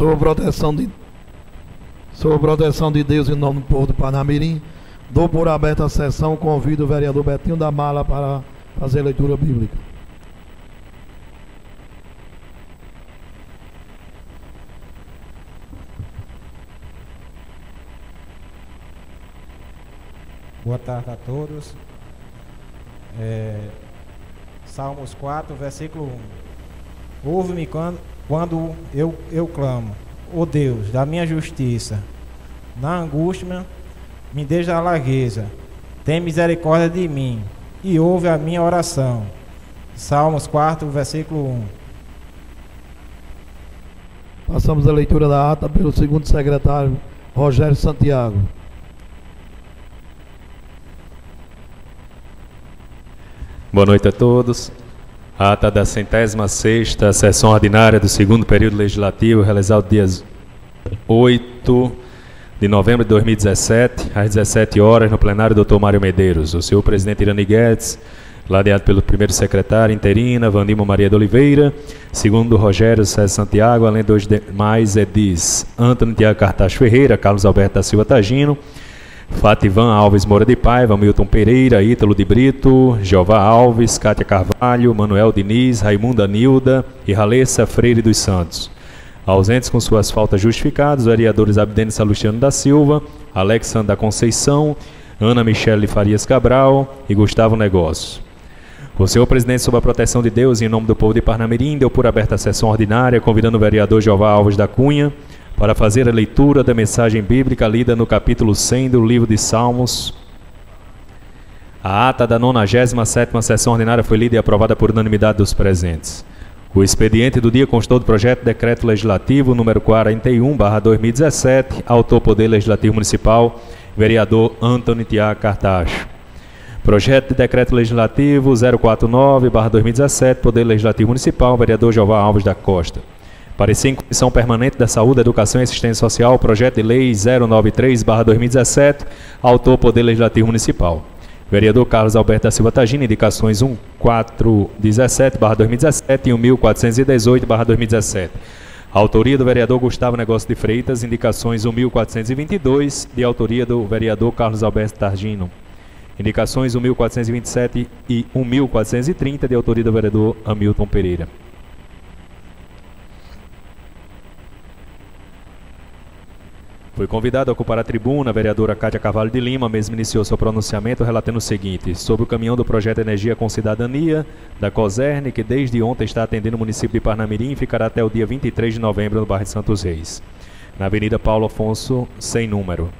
sob a proteção de Deus, em nome do povo do Parnamirim, dou por aberta a sessão, convido o vereador Betinho da Mala para fazer a leitura bíblica. Boa tarde a todos. Salmos 4, versículo 1. Ouve-me quando eu clamo, ó Deus, da minha justiça. Na angústia, me deixa a largueza. Tem misericórdia de mim e ouve a minha oração. Salmos 4, versículo 1. Passamos a leitura da ata pelo segundo secretário, Rogério Santiago. Boa noite a todos. A ata da 106ª sessão ordinária do segundo período legislativo, realizado dias 8 de novembro de 2017, às 17 horas, no plenário do Dr. Mário Medeiros. O senhor presidente Irani Guedes, ladeado pelo primeiro secretário interina, Vandimo Maria de Oliveira, segundo Rogério César Santiago, além dos demais edis Antônio Tiago Cartaz Ferreira, Carlos Alberto da Silva Tagino, Fativan Alves Moura de Paiva, Milton Pereira, Ítalo de Brito, Jeová Alves, Cátia Carvalho, Manuel Diniz, Raimunda Nilda e Ralessa Freire dos Santos. Ausentes com suas faltas justificadas, vereadores Abdênio Salustiano da Silva, Alexandre da Conceição, Ana Michele Farias Cabral e Gustavo Negócio. O senhor presidente, sob a proteção de Deus e em nome do povo de Parnamirim, deu por aberta a sessão ordinária, convidando o vereador Jeová Alves da Cunha para fazer a leitura da mensagem bíblica lida no capítulo 100 do livro de Salmos. A ata da 97ª sessão ordinária foi lida e aprovada por unanimidade dos presentes. O expediente do dia constou do projeto de decreto legislativo número 41/2017, autor Poder Legislativo Municipal, vereador Antônio Tiago Cartaz. Projeto de decreto legislativo 049/2017, Poder Legislativo Municipal, vereador Jeová Alves da Costa. Parecer em Comissão Permanente da Saúde, Educação e Assistência Social, projeto de lei 093/2017, autor Poder Legislativo Municipal. Vereador Carlos Alberto da Silva Tagino, indicações 1417/2017 e 1418/2017. Autoria do vereador Gustavo Negócio de Freitas, indicações 1422, de autoria do vereador Carlos Alberto Tagino. Indicações 1427 e 1430, de autoria do vereador Hamilton Pereira. Foi convidada a ocupar a tribuna a vereadora Cátia Carvalho de Lima, mesmo iniciou seu pronunciamento relatando o seguinte: sobre o caminhão do projeto Energia com Cidadania, da COSERN, que desde ontem está atendendo o município de Parnamirim e ficará até o dia 23 de novembro no bairro de Santos Reis, na Avenida Paulo Afonso, sem número,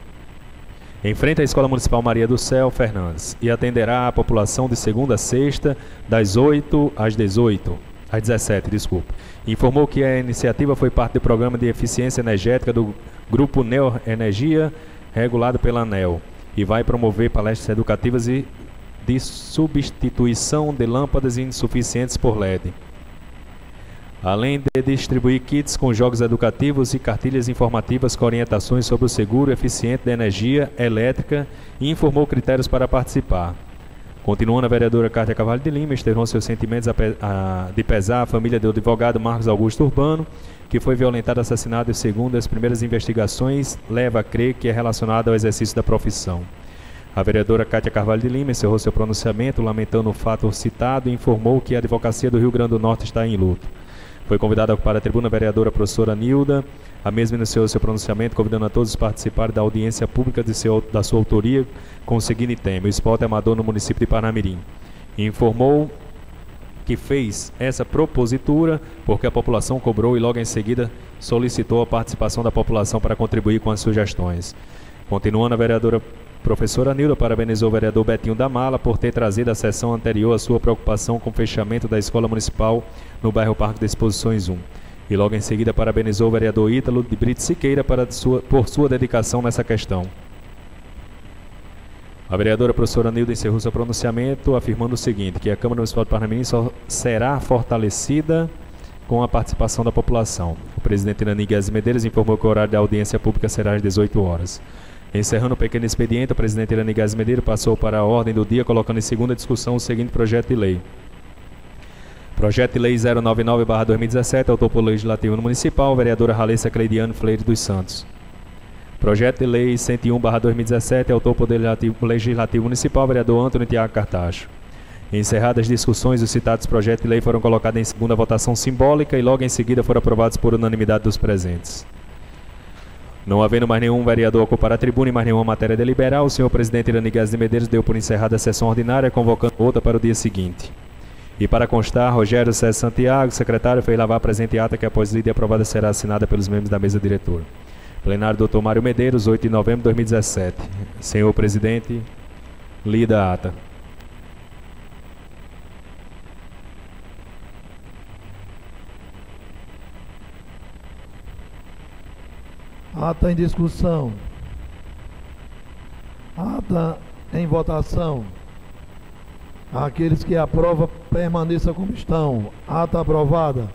em frente à Escola Municipal Maria do Céu Fernandes, e atenderá a população de segunda a sexta, das 8 às 17, Informou que a iniciativa foi parte do Programa de Eficiência Energética do Grupo Neoenergia, regulado pela ANEEL, e vai promover palestras educativas e de substituição de lâmpadas insuficientes por LED, além de distribuir kits com jogos educativos e cartilhas informativas com orientações sobre o seguro eficiente da energia elétrica, e informou critérios para participar. Continuando, a vereadora Cátia Carvalho de Lima externou seus sentimentos de pesar à família do advogado Marcos Augusto Urbano, que foi violentado e assassinado, e segundo as primeiras investigações, leva a crer que é relacionado ao exercício da profissão. A vereadora Cátia Carvalho de Lima encerrou seu pronunciamento lamentando o fato citado e informou que a advocacia do Rio Grande do Norte está em luto. Foi convidada para a tribuna a vereadora professora Nilda, a mesma iniciou seu pronunciamento, convidando a todos a participarem da audiência pública da sua autoria com o seguinte tema: o esporte amador no município de Parnamirim. E informou que fez essa propositura porque a população cobrou e logo em seguida solicitou a participação da população para contribuir com as sugestões. Continuando, a vereadora professora Nilda parabenizou o vereador Betinho da Mala por ter trazido à sessão anterior a sua preocupação com o fechamento da escola municipal no bairro Parque de Exposições 1. E logo em seguida parabenizou o vereador Ítalo de Brito Siqueira por sua dedicação nessa questão. A vereadora professora Nilda encerrou seu pronunciamento afirmando o seguinte: que a Câmara Municipal de Parnamirim só será fortalecida com a participação da população. O presidente Irani Guedes Medeiros informou que o horário da audiência pública será às 18 horas. Encerrando o pequeno expediente, o presidente Irani Guedes Medeiros passou para a ordem do dia, colocando em segunda discussão o seguinte projeto de lei: Projeto de Lei 099/2017, autor por Legislativo Municipal, vereadora Ralessa Cleidiane Freire dos Santos. Projeto de Lei 101/2017, autor por Legislativo Municipal, vereador Antônio Tiago Cartacho. Encerradas as discussões, os citados projetos de lei foram colocados em segunda votação simbólica e logo em seguida foram aprovados por unanimidade dos presentes. Não havendo mais nenhum vereador a ocupar a tribuna e mais nenhuma matéria deliberar, o senhor presidente Irani Guedes de Medeiros deu por encerrada a sessão ordinária, convocando outra para o dia seguinte. E para constar, Rogério César Santiago, secretário, fez lavar a presente ata que após lida e aprovada será assinada pelos membros da mesa diretora. Plenário Dr. Mário Medeiros, 8 de novembro de 2017. Senhor presidente, lida a ata. Ata em discussão. Ata em votação. Aqueles que aprovam, permaneçam como estão. Ata aprovada.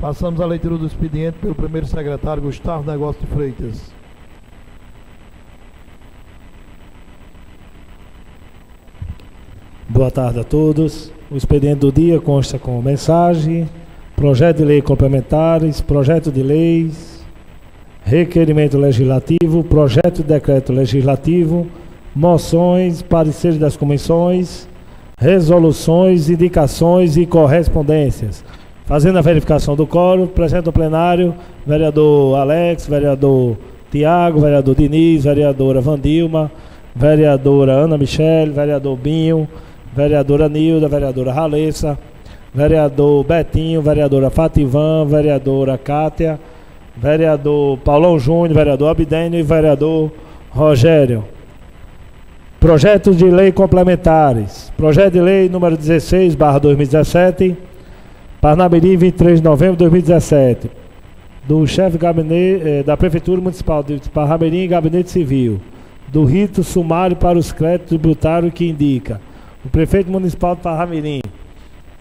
Passamos à leitura do expediente pelo primeiro secretário, Gustavo Negócio de Freitas. Boa tarde a todos. O expediente do dia consta com mensagem, projeto de lei complementares, projeto de leis, requerimento legislativo, projeto de decreto legislativo, moções, pareceres das comissões, resoluções, indicações e correspondências. Fazendo a verificação do quórum, presente no plenário, vereador Alex, vereador Tiago, vereador Diniz, vereadora Vandilma, vereadora Ana Michele, vereador Binho, vereadora Nilda, vereadora Ralessa, vereador Betinho, vereadora Fativan, vereadora Cátia, vereador Paulão Júnior, vereador Abdênio e vereador Rogério. Projetos de lei complementares. Projeto de lei número 16/2017, Parnamirim, 23 de novembro de 2017, do chefe de gabinete da Prefeitura Municipal de Parnamirim, Gabinete Civil, do rito sumário para os créditos tributários que indica o Prefeito Municipal de Parnamirim.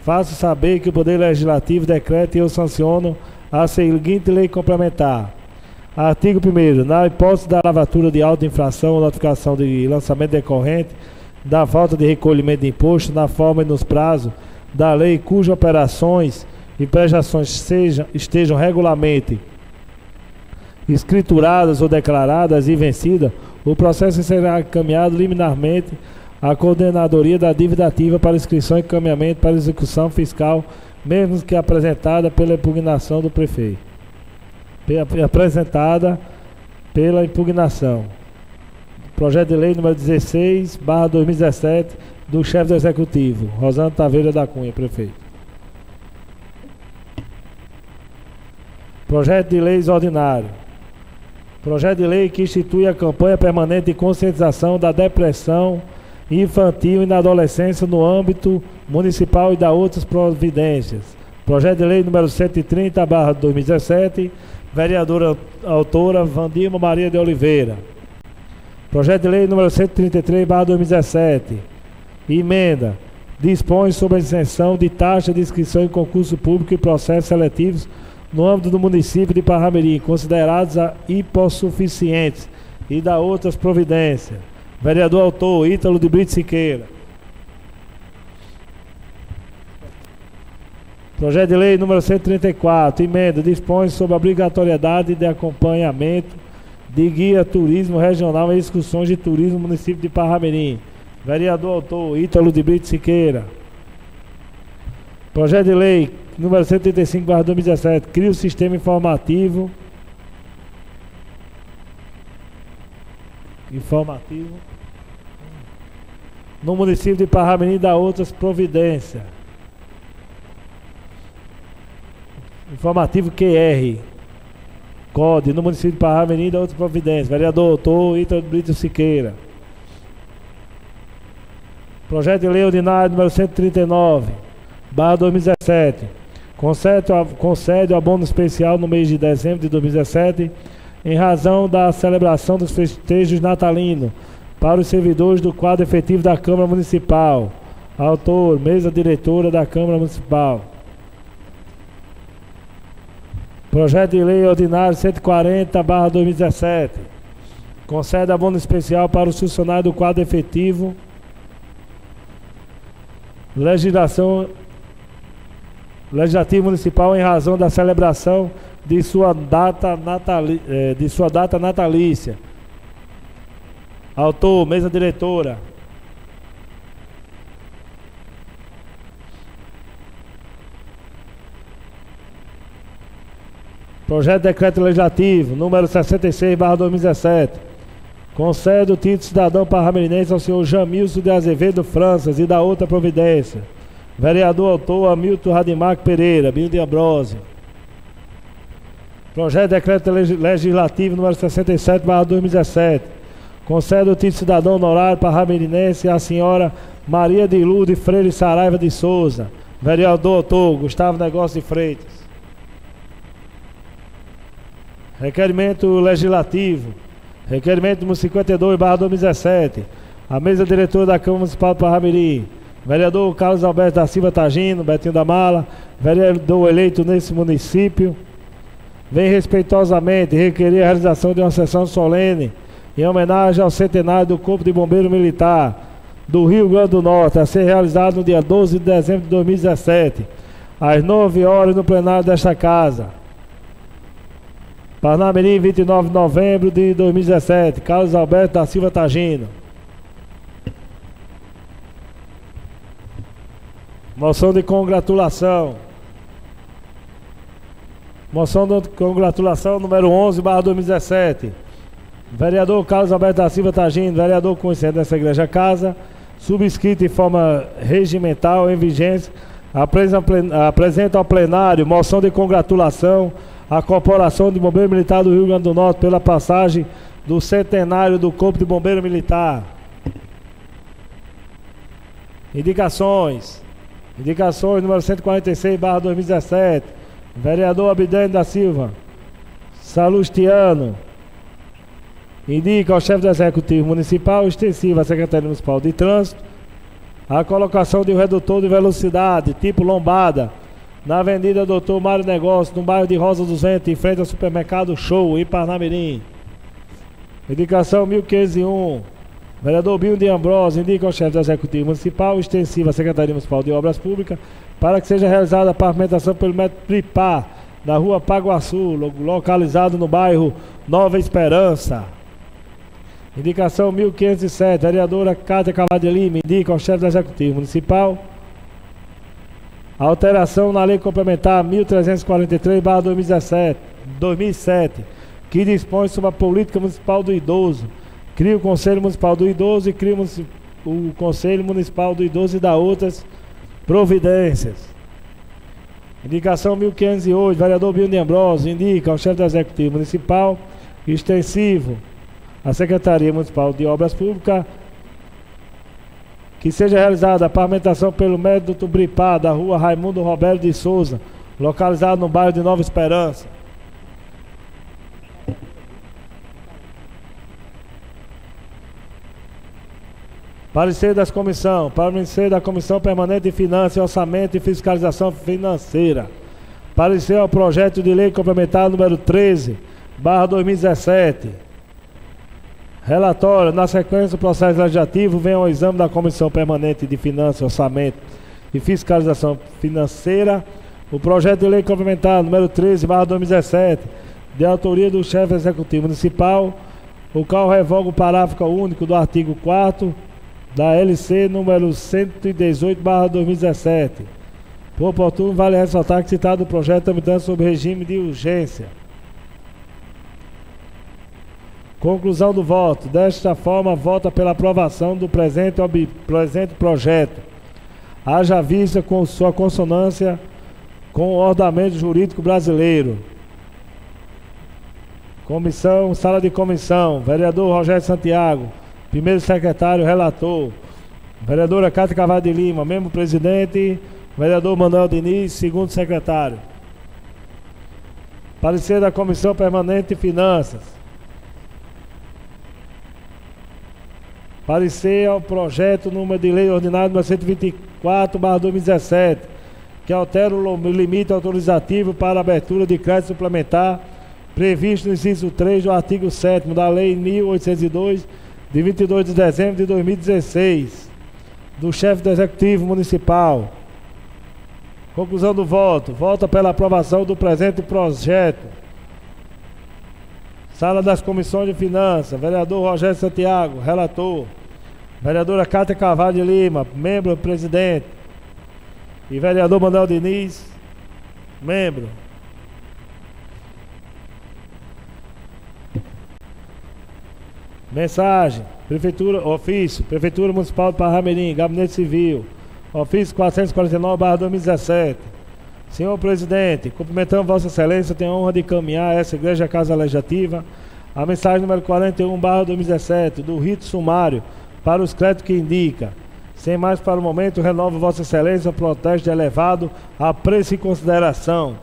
Faço saber que o Poder Legislativo decreta e eu sanciono a seguinte lei complementar. Artigo 1º. Na hipótese da lavatura de auto infração ou notificação de lançamento decorrente da falta de recolhimento de imposto na forma e nos prazos da lei cujas operações e prestações estejam regularmente escrituradas ou declaradas e vencidas, o processo será encaminhado liminarmente à Coordenadoria da Dívida Ativa para inscrição e encaminhamento para execução fiscal, mesmo que apresentada pela impugnação do prefeito. Apresentada pela impugnação. Projeto de lei número 16/2017 do chefe do Executivo, Rosana Taveira da Cunha, prefeito. Projeto de leis ordinário. Projeto de lei que institui a campanha permanente de conscientização da depressão infantil e na adolescência no âmbito municipal e da outras providências. Projeto de lei número 130/2017, vereadora autora Vandilma Maria de Oliveira. Projeto de lei número 133/2017, emenda, dispõe sobre a isenção de taxa de inscrição em concurso público e processos seletivos no âmbito do município de Parnamirim, considerados hipossuficientes, e da outras providências. Vereador autor Ítalo de Brito Siqueira. Projeto de lei número 134, emenda, dispõe sobre a obrigatoriedade de acompanhamento de guia turismo regional em excursões de turismo no município de Parnamirim. Vereador autor Ítalo de Brito Siqueira. Projeto de lei número 135/2017, cria o sistema informativo no município de Parnamirim e da outras providências. Informativo QR, COD, no município de Parnamirim e da outras providências. Vereador autor Ítalo de Brito Siqueira. Projeto de lei ordinário número 139/2017, concede o abono especial no mês de dezembro de 2017, em razão da celebração dos festejos natalinos, para os servidores do quadro efetivo da Câmara Municipal. Autor, mesa diretora da Câmara Municipal. Projeto de lei ordinário 140/2017, concede abono especial para os funcionários do quadro efetivo. Legislação Legislativo Municipal em razão da celebração de sua data natalícia. Autor, mesa diretora. Projeto de Decreto Legislativo, número 66/2017. Concede o título de cidadão parnamirense ao senhor Jamilson de Azevedo Franças e da outra providência. Vereador autor Hamilton Rademacher Pereira, Binho de Ambrósio. Projeto de Decreto Legislativo número 67/2017. Concede o título de cidadão honorário parnamirense à senhora Maria de Lourdes Freire Saraiva de Souza. Vereador autor Gustavo Negócio de Freitas. Requerimento legislativo. Requerimento número 52/2017. A mesa diretora da Câmara Municipal de Parnamirim. Vereador Carlos Alberto da Silva Tagino, Betinho da Mala, vereador eleito nesse município, vem respeitosamente requerer a realização de uma sessão solene em homenagem ao centenário do Corpo de Bombeiro Militar do Rio Grande do Norte, a ser realizado no dia 12 de dezembro de 2017, às 9 horas no plenário desta casa. Parnamirim, 29 de novembro de 2017, Carlos Alberto da Silva Tagino. Moção de congratulação. Moção de congratulação número 11/2017. Vereador Carlos Alberto da Silva Tagino, vereador conhecido dessa igreja casa, subscrito em forma regimental em vigência, apresenta ao plenário moção de congratulação à Corporação de Bombeiro Militar do Rio Grande do Norte pela passagem do centenário do Corpo de Bombeiro Militar. Indicações. Indicações número 146/2017. Vereador Abidane da Silva Salustiano indica ao chefe do Executivo Municipal extensivo à Secretaria Municipal de Trânsito a colocação de um redutor de velocidade tipo lombada na Avenida Doutor Mário Negócio, no bairro de Rosa dos Ventos, em frente ao supermercado Show, em Parnamirim. Indicação 1501. Vereador Binho de Ambrósio indica ao chefe do Executivo Municipal extensivo à Secretaria Municipal de Obras Públicas para que seja realizada a pavimentação pelo método Pripá na rua Paguaçu, localizado no bairro Nova Esperança. Indicação 1507. Vereadora Cátia Carvalho de Lima indica ao chefe do Executivo Municipal a alteração na Lei Complementar 1343/2007, que dispõe sobre a política municipal do idoso. Cria o Conselho Municipal do Idoso e cria o Conselho Municipal do Idoso e dá outras providências. Indicação 1508. Vereador Binho de Ambrósio indica ao chefe do Executivo Municipal extensivo à Secretaria Municipal de Obras Públicas que seja realizada a pavimentação pelo método Tubripá da rua Raimundo Roberto de Souza, localizado no bairro de Nova Esperança. Parecer das comissões. Parecer da Comissão Permanente de Finanças, Orçamento e Fiscalização Financeira. Parecer ao projeto de lei complementar número 13/2017. Relatório. Na sequência do processo legislativo, vem ao exame da Comissão Permanente de Finanças, Orçamento e Fiscalização Financeira o projeto de lei complementar número 13/2017, de autoria do chefe executivo municipal, o qual revoga o parágrafo único do artigo 4º da LC número 118/2017. Por oportuno, vale ressaltar que citado o projeto tramitando sob regime de urgência. Conclusão do voto. Desta forma, vota pela aprovação do presente projeto. Haja vista com sua consonância com o ordenamento jurídico brasileiro. Comissão, sala de comissão. Vereador Rogério Santiago, primeiro secretário, relator. Vereadora Cátia Carvalho de Lima, membro presidente. Vereador Manuel Diniz, segundo secretário. Parecer da Comissão Permanente de Finanças. Parecer ao projeto número de lei ordinário número 124/2017, que altera o limite autorizativo para a abertura de crédito suplementar previsto no inciso 3 do artigo 7º da Lei 1802, de 22 de dezembro de 2016, do chefe do Executivo Municipal. Conclusão do voto. Vota pela aprovação do presente projeto. Sala das Comissões de Finanças. Vereador Rogério Santiago, relator. Vereadora Cátia Carvalho de Lima, membro presidente. E vereador Manuel Diniz, membro. Mensagem. Prefeitura, ofício. Prefeitura Municipal de Parnamirim, Gabinete Civil. Ofício 449/2017. Senhor presidente, cumprimentando Vossa Excelência, tenho a honra de encaminhar a essa Igreja Casa Legislativa a mensagem número 41/2017 do rito sumário para os créditos que indica. Sem mais para o momento, renovo Vossa Excelência o protesto elevado a preço e consideração,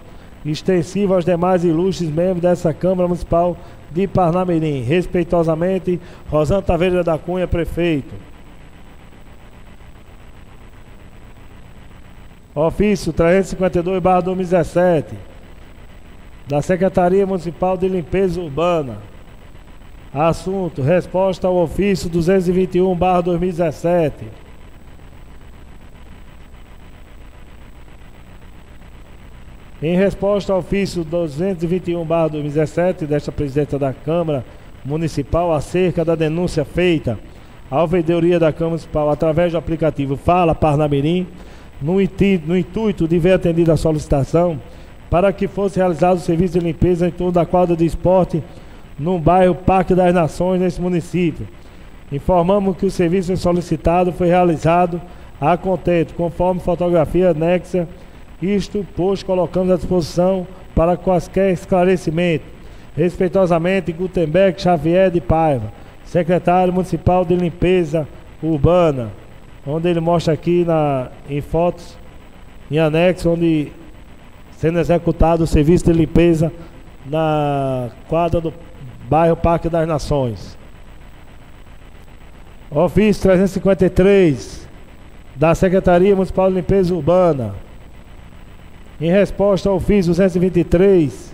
extensivo aos demais ilustres membros dessa Câmara Municipal de Parnamirim. Respeitosamente, Rosana Taveira da Cunha, prefeito. Ofício 352/2017 da Secretaria Municipal de Limpeza Urbana. Assunto: resposta ao ofício 221/2017. Em resposta ao ofício 221/2017 desta presidenta da Câmara Municipal acerca da denúncia feita à ouvidoria da Câmara Municipal através do aplicativo Fala Parnamirim, no intuito de ver atendida a solicitação para que fosse realizado o serviço de limpeza em torno da quadra de esporte no bairro Parque das Nações, nesse município. Informamos que o serviço solicitado foi realizado a contento, conforme fotografia anexa, isto, pois, colocamos à disposição para quaisquer esclarecimento. Respeitosamente, Gutenberg Xavier de Paiva, secretário municipal de limpeza urbana, onde ele mostra aqui em fotos, em anexo, onde sendo executado o serviço de limpeza na quadra do bairro Parque das Nações. Ofício 353 da Secretaria Municipal de Limpeza Urbana. Em resposta ao ofício 223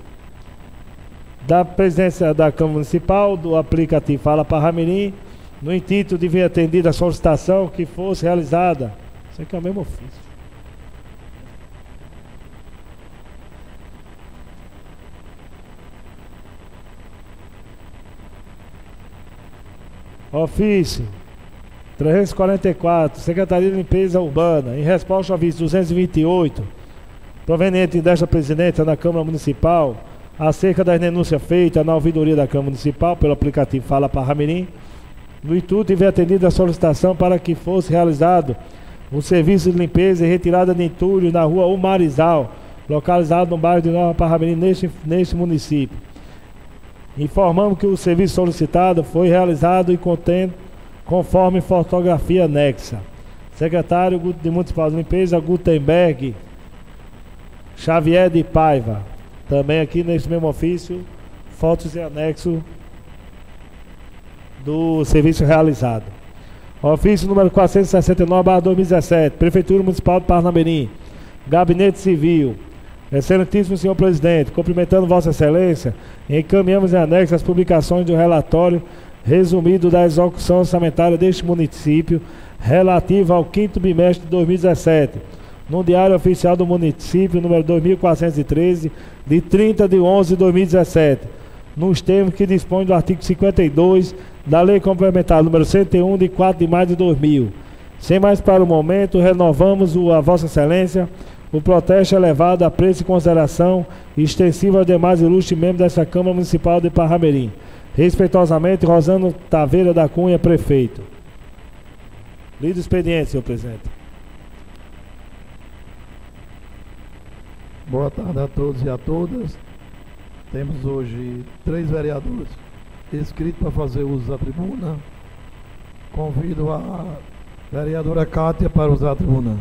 da presidência da Câmara Municipal, do aplicativo Fala Parnamirim, no intuito de ver atendida a solicitação que fosse realizada. Isso aqui é o mesmo ofício. Ofício 344, Secretaria de Limpeza Urbana. Em resposta ao ofício 228, proveniente desta presidenta da Câmara Municipal, acerca das denúncias feitas na ouvidoria da Câmara Municipal pelo aplicativo Fala Parnamirim, no intuito de ver atendida a solicitação para que fosse realizado um serviço de limpeza e retirada de entulho na rua Umarizal, localizado no bairro de Nova Parnamirim, neste município. Informamos que o serviço solicitado foi realizado e contém conforme fotografia anexa. Secretário Municipal de Limpeza, Gutenberg Xavier de Paiva. Também aqui neste mesmo ofício, fotos e anexo do serviço realizado. Ofício número 469/2017, Prefeitura Municipal de Parnamirim, Gabinete Civil. Excelentíssimo senhor presidente, cumprimentando Vossa Excelência, encaminhamos em anexo as publicações do relatório resumido da execução orçamentária deste município relativo ao 5º bimestre de 2017, no Diário Oficial do Município, número 2413, de 30/11/2017, nos termos que dispõe do artigo 52 da Lei Complementar número 101, de 4 de maio de 2000. Sem mais para o momento, renovamos a Vossa Excelência o protesto elevado a preço e consideração extensivo aos demais ilustres membros dessa Câmara Municipal de Parnamirim. Respeitosamente, Rosana Taveira da Cunha, prefeito. Lido o expediente, senhor presidente. Boa tarde a todos e a todas. Temos hoje 3 vereadores inscritos para fazer uso da tribuna. Convido a vereadora Cátia para usar a tribuna.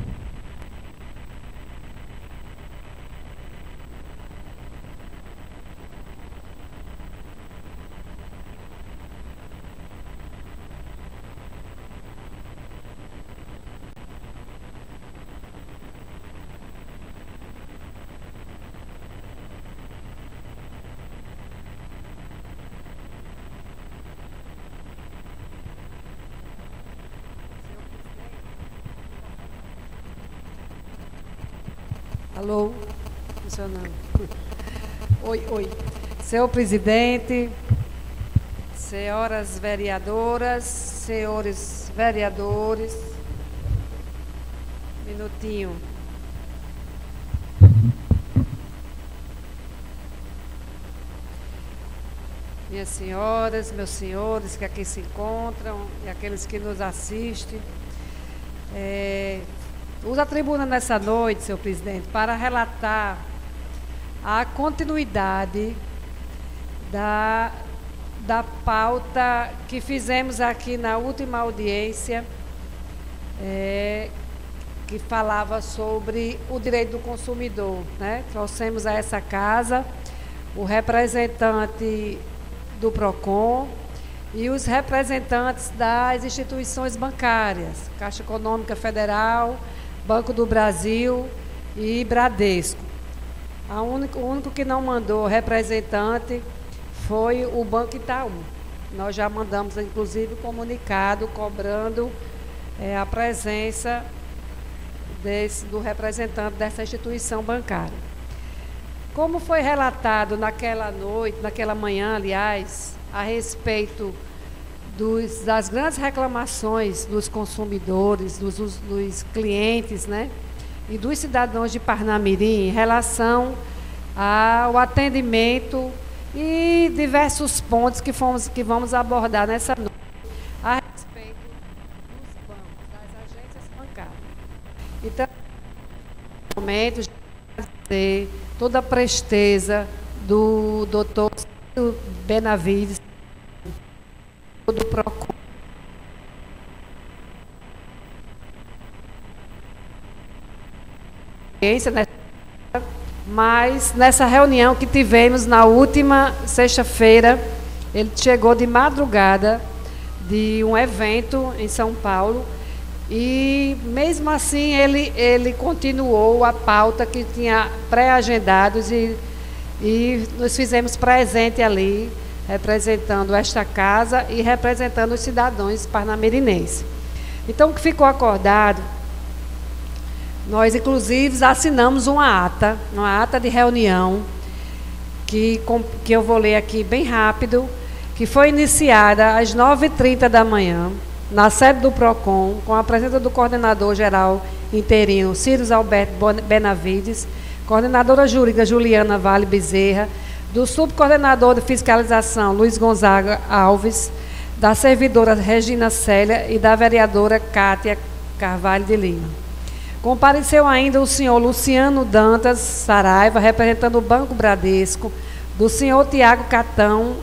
Alô? Funcionando. Oi, oi. Senhor presidente, senhoras vereadoras, senhores vereadores. Minutinho. Minhas senhoras, meus senhores que aqui se encontram e aqueles que nos assistem. Uso a tribuna nessa noite, senhor presidente, para relatar a continuidade da pauta que fizemos aqui na última audiência, que falava sobre o direito do consumidor, né? Trouxemos a essa casa o representante do PROCON e os representantes das instituições bancárias, Caixa Econômica Federal, Banco do Brasil e Bradesco. O único que não mandou representante foi o Banco Itaú. Nós já mandamos, inclusive, comunicado cobrando a presença do representante dessa instituição bancária. Como foi relatado naquela noite, naquela manhã, aliás, a respeito das grandes reclamações dos consumidores, dos clientes, né, e dos cidadãos de Parnamirim em relação ao atendimento e diversos pontos que vamos abordar nessa noite a respeito dos bancos, das agências bancárias. Então, no momento, de toda a presteza do doutor Benavides, do PROCON. Mas nessa reunião que tivemos na última sexta-feira, ele chegou de madrugada de um evento em São Paulo e mesmo assim ele continuou a pauta que tinha pré-agendados e nos fizemos presente ali, representando esta casa e representando os cidadãos parnamirinenses. Então, o que ficou acordado, nós inclusive assinamos uma ata de reunião, que eu vou ler aqui bem rápido, que foi iniciada às 9h30 da manhã, na sede do PROCON, com a presença do coordenador-geral interino, Círios Alberto Benavides, coordenadora jurídica Juliana Vale Bezerra, do subcoordenador de fiscalização, Luiz Gonzaga Alves, da servidora Regina Célia e da vereadora Cátia Carvalho de Lima. Compareceu ainda o senhor Luciano Dantas Saraiva, representando o Banco Bradesco, do senhor Tiago Catão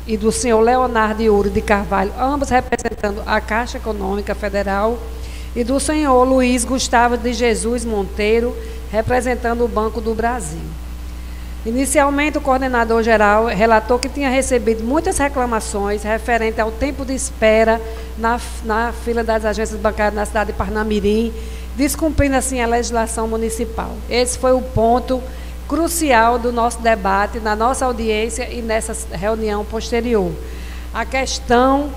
e do senhor Leonardo Yuri de Carvalho, ambos representando a Caixa Econômica Federal, e do senhor Luiz Gustavo de Jesus Monteiro, representando o Banco do Brasil. Inicialmente, o coordenador-geral relatou que tinha recebido muitas reclamações referente ao tempo de espera na fila das agências bancárias na cidade de Parnamirim, descumprindo assim a legislação municipal. Esse foi o ponto crucial do nosso debate, na nossa audiência e nessa reunião posterior. A questão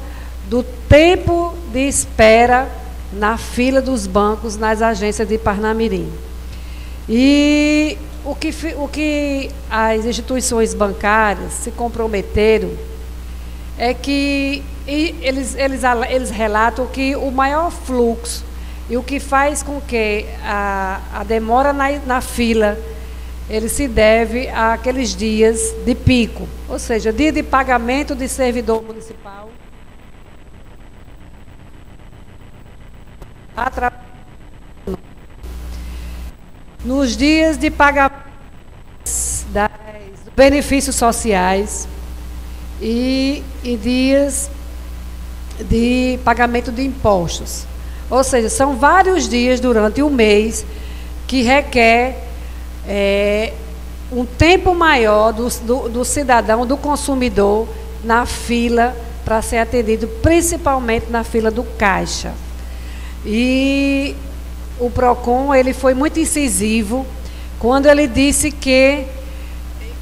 do tempo de espera na fila dos bancos nas agências de Parnamirim. E o que as instituições bancárias se comprometeram é que eles relatam que o maior fluxo e o que faz com que a demora na fila ele se deve àqueles dias de pico, ou seja, dia de pagamento de servidor municipal, nos dias de pagamento dos benefícios sociais e dias de pagamento de impostos. Ou seja, são vários dias durante o mês que requer um tempo maior do cidadão, do consumidor, na fila para ser atendido, principalmente na fila do caixa. E o PROCON ele foi muito incisivo quando ele disse que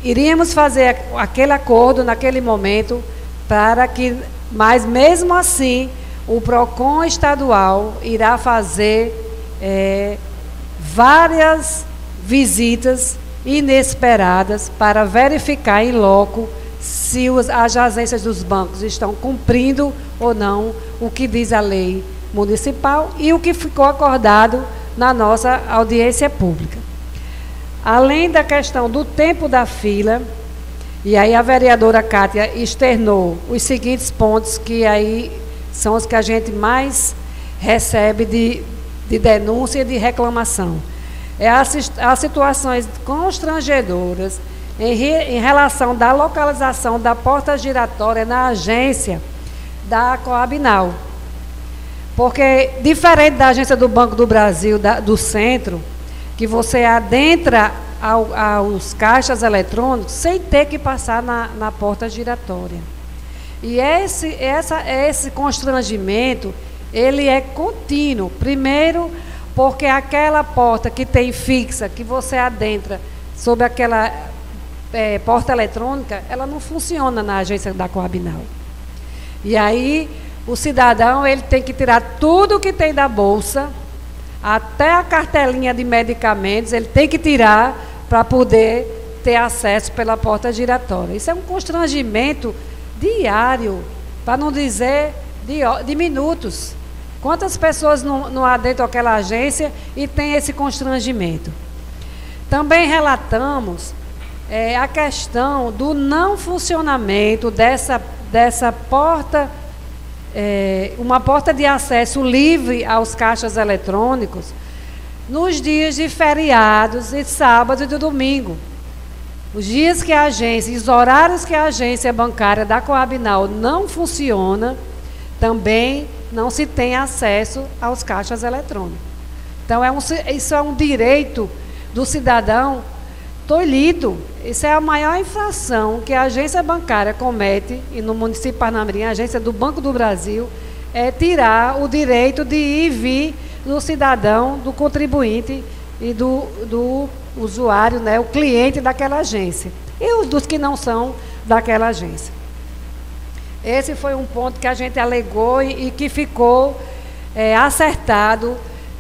iríamos fazer aquele acordo naquele momento mas mesmo assim o PROCON estadual irá fazer várias visitas inesperadas para verificar em loco se as agências dos bancos estão cumprindo ou não o que diz a lei municipal e o que ficou acordado na nossa audiência pública. Além da questão do tempo da fila, e aí a vereadora Cátia externou os seguintes pontos, que aí são os que a gente mais recebe de denúncia e de reclamação. As situações constrangedoras em relação da localização da porta giratória na agência da Coabinal. Porque, diferente da agência do Banco do Brasil, do centro, que você adentra aos caixas eletrônicos sem ter que passar na porta giratória. E esse constrangimento, ele é contínuo. Primeiro, porque aquela porta que tem fixa, que você adentra sob aquela porta eletrônica, ela não funciona na agência da Coabinal. E aí, o cidadão, ele tem que tirar tudo que tem da bolsa, até a cartelinha de medicamentos, ele tem que tirar para poder ter acesso pela porta giratória. Isso é um constrangimento diário, para não dizer de minutos. Quantas pessoas não adentram àquela agência e tem esse constrangimento? Também relatamos a questão do não funcionamento dessa porta, uma porta de acesso livre aos caixas eletrônicos, nos dias de feriados, e sábado e de domingo. Os dias que a agência, os horários que a agência bancária da Coabinal não funciona, também não se tem acesso aos caixas eletrônicos. Então, isso é um direito do cidadão tolhido. Isso é a maior infração que a agência bancária comete, e no município de Parnamirim, a agência do Banco do Brasil, é tirar o direito de ir e vir do cidadão, do contribuinte e do usuário, né, o cliente daquela agência, e os dos que não são daquela agência. Esse foi um ponto que a gente alegou e que ficou acertado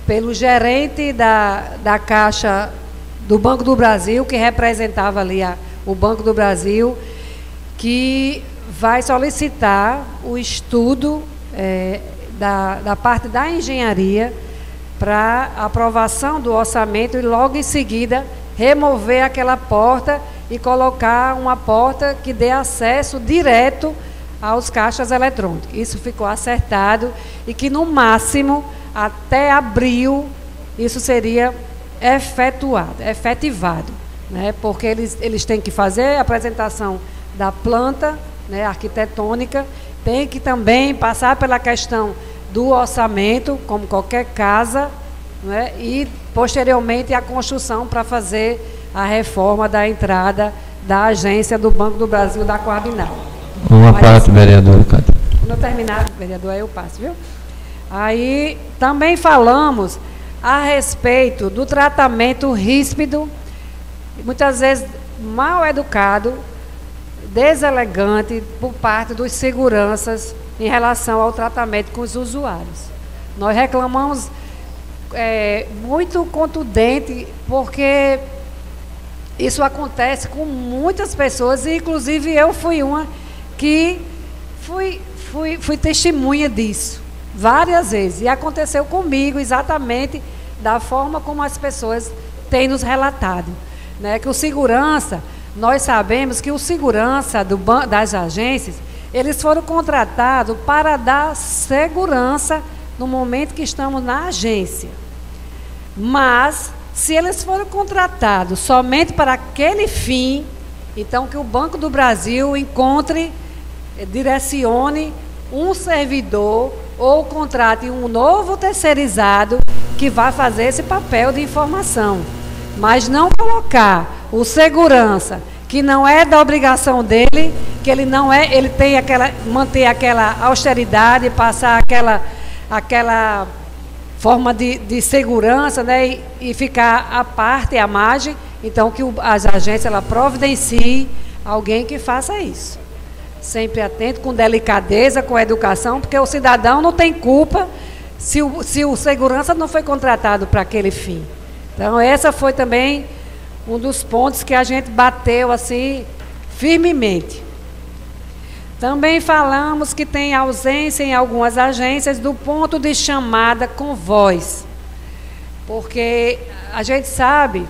pelo gerente da Caixa do Banco do Brasil, que representava ali o Banco do Brasil, que vai solicitar o estudo da parte da engenharia para aprovação do orçamento e logo em seguida remover aquela porta e colocar uma porta que dê acesso direto aos caixas eletrônicos. Isso ficou acertado e que no máximo até abril isso seria efetivado, né? Porque eles têm que fazer a apresentação da planta, né, arquitetônica, tem que também passar pela questão do orçamento, como qualquer casa, né, e posteriormente a construção para fazer a reforma da entrada da agência do Banco do Brasil da Coabinal. Uma parte, vereador. Quando eu terminar, vereador, aí eu passo, viu? Aí também falamos a respeito do tratamento ríspido, muitas vezes mal educado, deselegante por parte dos seguranças em relação ao tratamento com os usuários. Nós reclamamos muito contundente, porque isso acontece com muitas pessoas, e inclusive eu fui uma que fui testemunha disso várias vezes, e aconteceu comigo exatamente da forma como as pessoas têm nos relatado, né? Que o segurança, nós sabemos que o segurança das agências, eles foram contratados para dar segurança no momento que estamos na agência. Mas, se eles foram contratados somente para aquele fim, então que o Banco do Brasil direcione um servidor ou contrate um novo terceirizado que vai fazer esse papel de informação. Mas não colocar o segurança, que não é da obrigação dele, que ele não é, ele tem manter aquela austeridade, passar aquela forma de segurança, né, e ficar à parte, à margem. Então, que as agências ela providencie alguém que faça isso. Sempre atento, com delicadeza, com educação, porque o cidadão não tem culpa se o segurança não foi contratado para aquele fim. Então, essa foi também um dos pontos que a gente bateu assim firmemente. Também falamos que tem ausência em algumas agências do ponto de chamada com voz, porque a gente sabe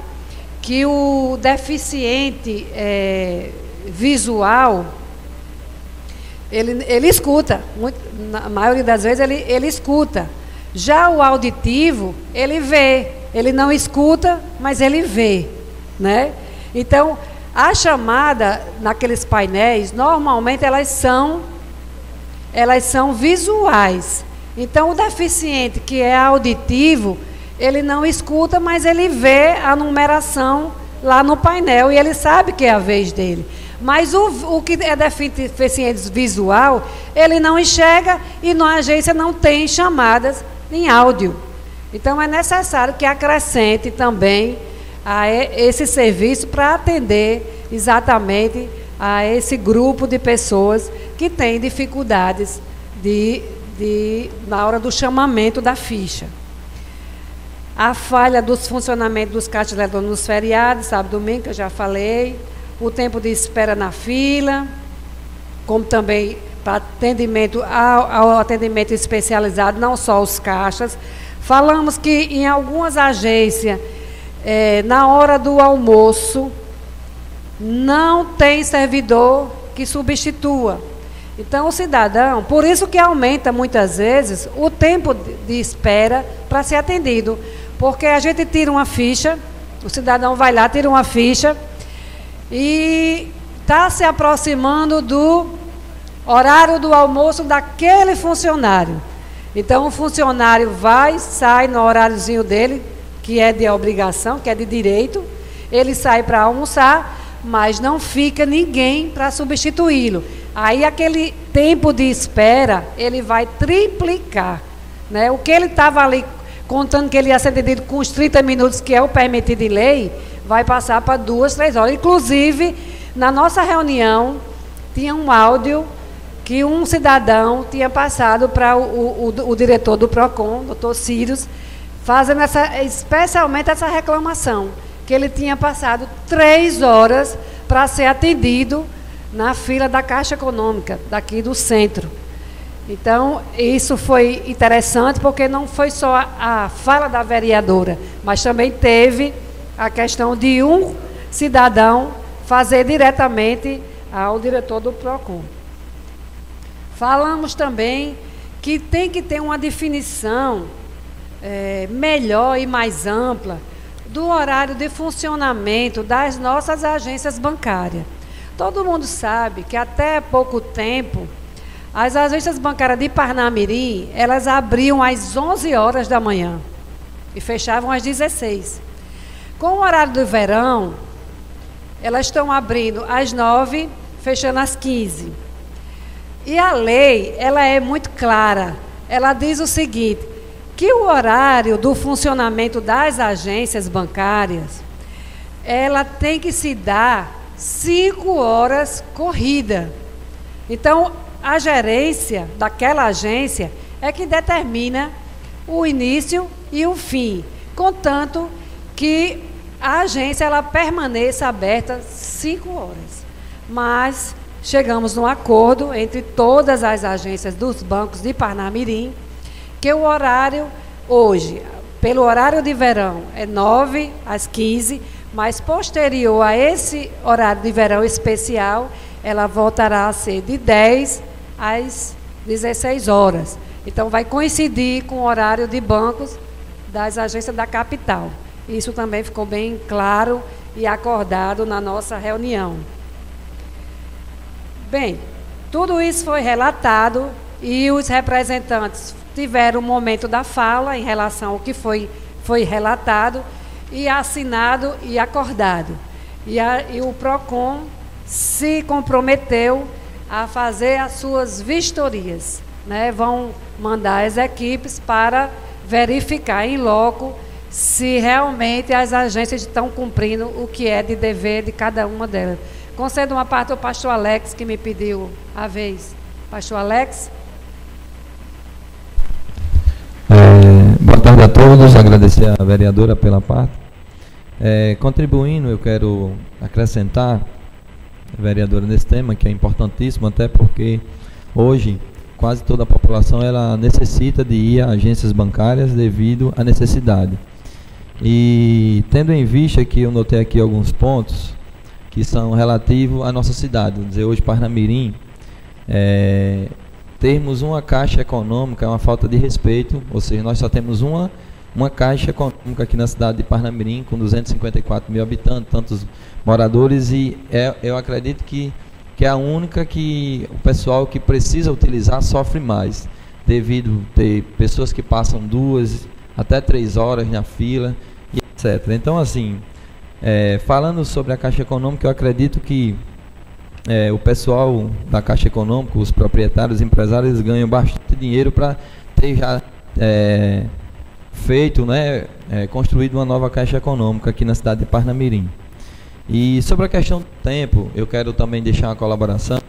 que o deficiente visual, ele escuta, na maioria das vezes ele escuta. Já o auditivo, ele vê, ele não escuta, mas ele vê, né? Então, a chamada naqueles painéis, normalmente elas são visuais. Então, o deficiente que é auditivo, ele não escuta, mas ele vê a numeração lá no painel e ele sabe que é a vez dele. Mas o que é deficiente visual, ele não enxerga e na agência não tem chamadas em áudio. Então, é necessário que acrescente também a esse serviço para atender exatamente a esse grupo de pessoas que têm dificuldades na hora do chamamento da ficha. A falha dos funcionamentos dos caixas eletrônicos nos feriados, sábado e domingo, que eu já falei. O tempo de espera na fila, como também para atendimento ao atendimento especializado, não só os caixas. Falamos que em algumas agências, na hora do almoço, não tem servidor que substitua. Então, o cidadão, por isso que aumenta muitas vezes o tempo de espera para ser atendido. Porque a gente tira uma ficha, o cidadão vai lá, tira uma ficha e está se aproximando do horário do almoço daquele funcionário. Então, o funcionário vai, sai no horáriozinho dele, que é de obrigação, que é de direito, ele sai para almoçar, mas não fica ninguém para substituí-lo. Aí, aquele tempo de espera, ele vai triplicar, né? O que ele estava ali contando que ele ia ser atendido com os 30 minutos, que é o permitido em lei, vai passar para 2, 3 horas. Inclusive, na nossa reunião, tinha um áudio que um cidadão tinha passado para o diretor do PROCON, doutor Círios, fazendo especialmente essa reclamação, que ele tinha passado 3 horas para ser atendido na fila da Caixa Econômica, daqui do centro. Então, isso foi interessante, porque não foi só a fala da vereadora, mas também teve a questão de um cidadão fazer diretamente ao diretor do PROCON. Falamos também que tem que ter uma definição melhor e mais ampla do horário de funcionamento das nossas agências bancárias. Todo mundo sabe que até pouco tempo, as agências bancárias de Parnamirim, elas abriam às 11 horas da manhã e fechavam às 16. Com o horário do verão, elas estão abrindo às 9, fechando às 15. E a lei, ela é muito clara. Ela diz o seguinte, que o horário do funcionamento das agências bancárias, ela tem que se dar 5 horas corrida. Então, a gerência daquela agência é que determina o início e o fim, contanto que a agência ela permaneça aberta 5 horas. Mas chegamos num acordo entre todas as agências dos bancos de Parnamirim, que o horário hoje, pelo horário de verão, é 9 às 15, mas posterior a esse horário de verão especial, ela voltará a ser de 10 às 16 horas. Então, vai coincidir com o horário de bancos das agências da capital. Isso também ficou bem claro e acordado na nossa reunião. Bem, tudo isso foi relatado e os representantes tiveram o momento da fala em relação ao que foi relatado e assinado e acordado. E o PROCON se comprometeu a fazer as suas vistorias, né? Vão mandar as equipes para verificar em loco se realmente as agências estão cumprindo o que é de dever de cada uma delas. Concedo uma parte ao pastor Alex, que me pediu a vez. Pastor Alex. Boa tarde a todos, agradecer à vereadora pela parte. Contribuindo, eu quero acrescentar, vereadora, nesse tema que é importantíssimo, até porque hoje quase toda a população ela necessita de ir a agências bancárias devido à necessidade. E tendo em vista que eu notei aqui alguns pontos que são relativos à nossa cidade, vamos dizer, hoje Parnamirim, termos uma caixa econômica é uma falta de respeito, ou seja, nós só temos uma caixa econômica aqui na cidade de Parnamirim, com 254 mil habitantes, tantos moradores, e eu acredito que é a única que o pessoal que precisa utilizar sofre mais, devido a ter pessoas que passam 2 até 3 horas na fila, e etc. Então, assim, falando sobre a Caixa Econômica, eu acredito que o pessoal da Caixa Econômica, os proprietários, os empresários, eles ganham bastante dinheiro para ter já feito, construído uma nova Caixa Econômica aqui na cidade de Parnamirim. E sobre a questão do tempo, eu quero também deixar uma colaboração,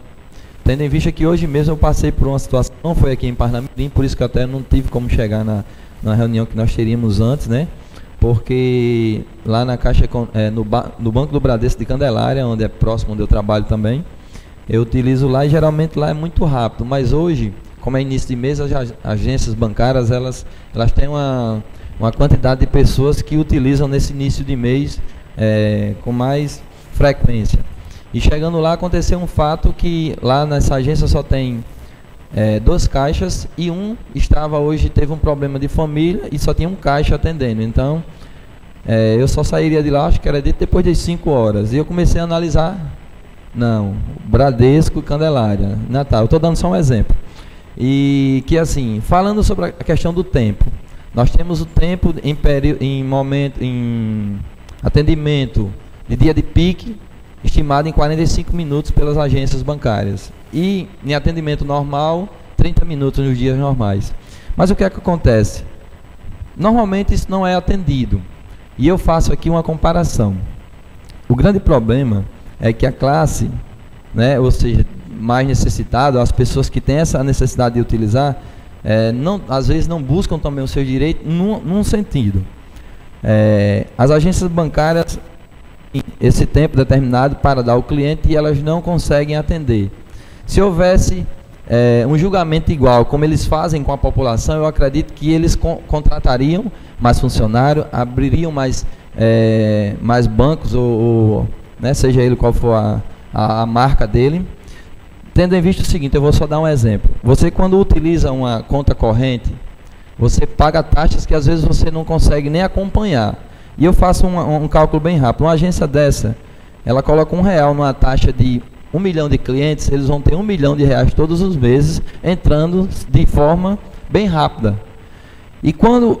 tendo em vista que hoje mesmo eu passei por uma situação, não foi aqui em Parnamirim, por isso que até não tive como chegar na reunião que nós teríamos antes, porque lá na Caixa, no Banco do Bradesco de Candelária, onde é próximo onde eu trabalho também, eu utilizo lá e geralmente lá é muito rápido, mas hoje, como é início de mês, as agências bancárias, elas têm uma quantidade de pessoas que utilizam nesse início de mês com mais frequência. E chegando lá, aconteceu um fato que lá nessa agência só tem 2 caixas e teve um problema de família e só tinha um caixa atendendo. Então, eu só sairia de lá, acho que era depois das 5 horas. E eu comecei a analisar, Bradesco e Candelária, Natal. Eu estou dando só um exemplo. E que assim, falando sobre a questão do tempo, nós temos o tempo em atendimento de dia de pique, estimado em 45 minutos pelas agências bancárias. E em atendimento normal, 30 minutos nos dias normais. Mas o que é que acontece? Normalmente isso não é atendido. E eu faço aqui uma comparação. O grande problema é que a classe, ou seja, mais necessitada, as pessoas que têm essa necessidade de utilizar, às vezes não buscam também o seu direito num sentido. As agências bancárias têm esse tempo determinado para dar ao cliente e elas não conseguem atender. Se houvesse um julgamento igual, como eles fazem com a população, eu acredito que eles contratariam mais funcionários, abririam mais bancos, seja ele qual for a marca dele. Tendo em vista o seguinte, eu vou só dar um exemplo. Você, quando utiliza uma conta corrente, você paga taxas que às vezes você não consegue nem acompanhar. E eu faço um cálculo bem rápido. Uma agência dessa, ela coloca R$1 numa taxa de 1 milhão de clientes, eles vão ter R$1 milhão todos os meses, entrando de forma bem rápida. E quando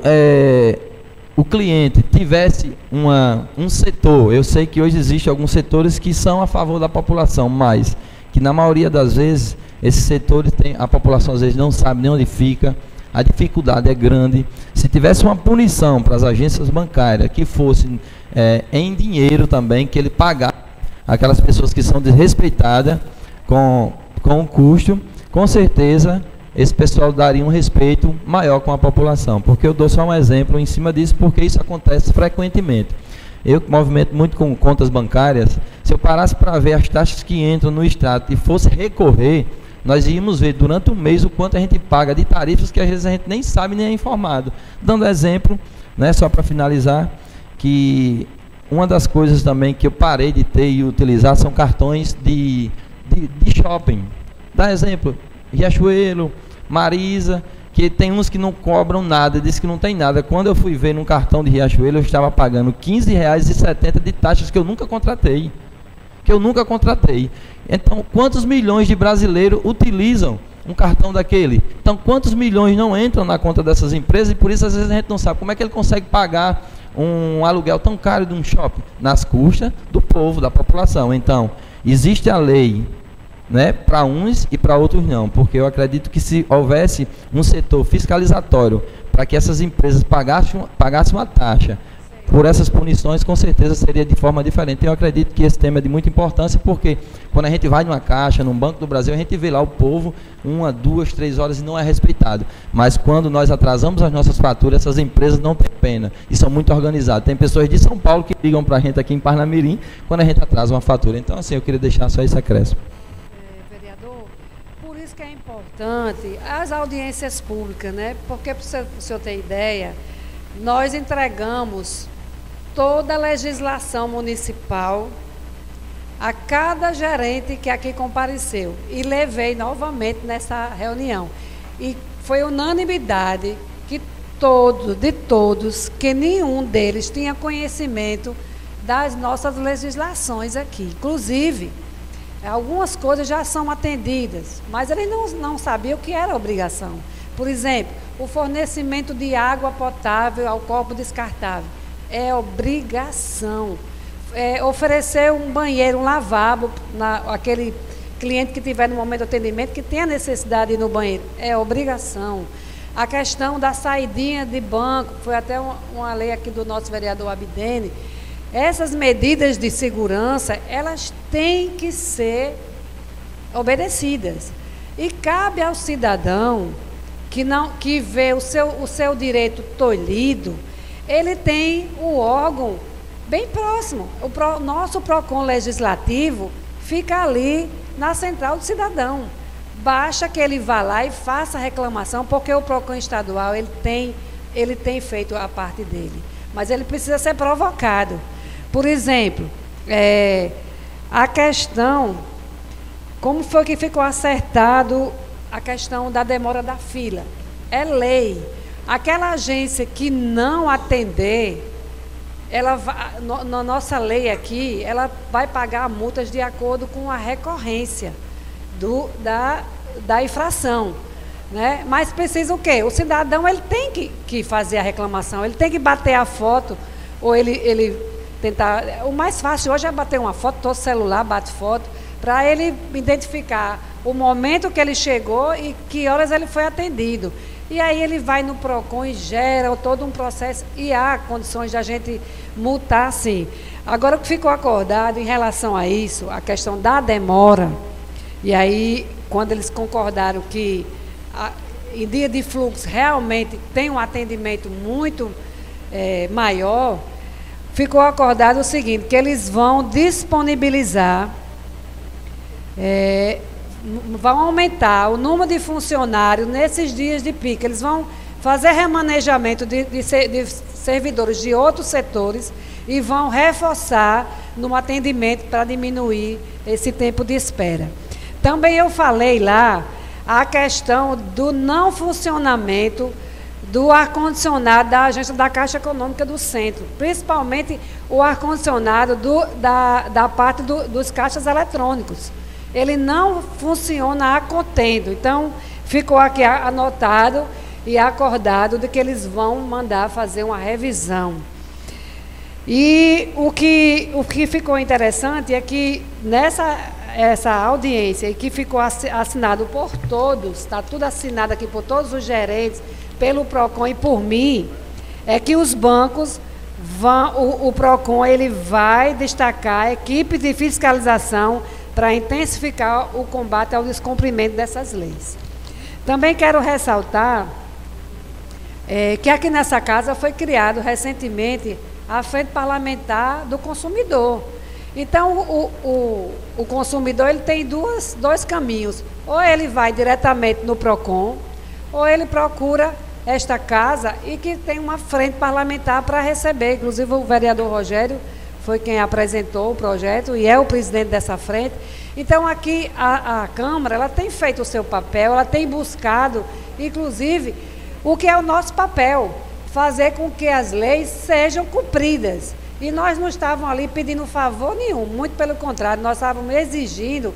o cliente tivesse um setor, eu sei que hoje existem alguns setores que são a favor da população, mas que na maioria das vezes, esses setores a população às vezes não sabe nem onde fica, a dificuldade é grande. Se tivesse uma punição para as agências bancárias, que fosse em dinheiro também, que ele pagasse aquelas pessoas que são desrespeitadas com o custo, com certeza esse pessoal daria um respeito maior com a população. Porque eu dou só um exemplo em cima disso, porque isso acontece frequentemente. Eu que movimento muito com contas bancárias, se eu parasse para ver as taxas que entram no extrato e fosse recorrer, nós íamos ver durante um mês o quanto a gente paga de tarifas que às vezes a gente nem sabe nem é informado. Dando exemplo, só para finalizar, que uma das coisas também que eu parei de ter e utilizar são cartões de shopping. Dá exemplo, Riachuelo, Marisa, que tem uns que não cobram nada, diz que não tem nada. Quando eu fui ver num cartão de Riachuelo, eu estava pagando R$15,70 de taxas que eu nunca contratei. Então, quantos milhões de brasileiros utilizam um cartão daquele? Então, quantos milhões não entram na conta dessas empresas? E por isso, às vezes, a gente não sabe como é que ele consegue pagar um aluguel tão caro de um shopping, nas custas do povo, da população. Então, existe a lei, para uns e para outros não, porque eu acredito que se houvesse um setor fiscalizatório para que essas empresas pagassem uma taxa por essas punições, com certeza seria de forma diferente. Eu acredito que esse tema é de muita importância, porque quando a gente vai numa caixa, num Banco do Brasil, a gente vê lá o povo 1, 2, 3 horas e não é respeitado. Mas quando nós atrasamos as nossas faturas, essas empresas não têm pena e são muito organizadas. Tem pessoas de São Paulo que ligam para a gente aqui em Parnamirim quando a gente atrasa uma fatura. Então, assim, eu queria deixar só esse acréscimo. Vereador, por isso que é importante as audiências públicas, né? Porque, para o senhor ter ideia, nós entregamos toda a legislação municipal a cada gerente que aqui compareceu e levei novamente nessa reunião. E foi unanimidade que todos, que nenhum deles tinha conhecimento das nossas legislações aqui. Inclusive, algumas coisas já são atendidas, mas eles não sabiam o que era obrigação. Por exemplo, o fornecimento de água potável ao copo descartável é obrigação. Oferecer um banheiro, um lavabo, aquele cliente que tiver no momento de atendimento, que tenha necessidade de ir no banheiro, é obrigação. A questão da saidinha de banco, foi até uma lei aqui do nosso vereador Abdene. Essas medidas de segurança, elas têm que ser obedecidas. E cabe ao cidadão que vê o seu direito tolhido, ele tem o órgão bem próximo. O nosso PROCON legislativo fica ali na central do cidadão. Basta que ele vá lá e faça a reclamação, porque o PROCON estadual ele tem feito a parte dele. Mas ele precisa ser provocado. Por exemplo, a questão, como foi que ficou acertado a questão da demora da fila? É lei. Aquela agência que não atender, na nossa lei aqui, ela vai pagar multas de acordo com a recorrência da infração, né? Mas precisa o quê? O cidadão ele tem que fazer a reclamação, ele tem que bater a foto, ou ele tentar... O mais fácil hoje é bater uma foto, todo celular bate foto, para ele identificar o momento que ele chegou e que horas ele foi atendido. E aí ele vai no PROCON e gera todo um processo, e há condições de a gente multar, sim. Agora, o que ficou acordado em relação a isso, a questão da demora, e aí, quando eles concordaram que em dia de fluxo realmente tem um atendimento muito maior, ficou acordado o seguinte, que eles vão disponibilizar, vão aumentar o número de funcionários nesses dias de pico. Eles vão fazer remanejamento de servidores de outros setores e vão reforçar no atendimento para diminuir esse tempo de espera. Também eu falei lá a questão do não funcionamento do ar-condicionado da agência da Caixa Econômica do Centro, principalmente o ar-condicionado da parte dos caixas eletrônicos. Ele não funciona a contento. Então, ficou aqui anotado e acordado de que eles vão mandar fazer uma revisão. E o que ficou interessante é que essa audiência, que ficou assinado por todos, está tudo assinado aqui por todos os gerentes, pelo PROCON e por mim, é que os bancos o PROCON ele vai destacar a equipe de fiscalização para intensificar o combate ao descumprimento dessas leis. Também quero ressaltar que aqui nessa casa foi criado recentemente a Frente Parlamentar do Consumidor. Então, o consumidor ele tem dois caminhos. Ou ele vai diretamente no PROCON, ou ele procura esta casa e que tem uma frente parlamentar para receber. Inclusive, o vereador Rogério foi quem apresentou o projeto e é o presidente dessa frente. Então, aqui a Câmara ela tem feito o seu papel, ela tem buscado, inclusive, o que é o nosso papel, fazer com que as leis sejam cumpridas. E nós não estávamos ali pedindo favor nenhum, muito pelo contrário, nós estávamos exigindo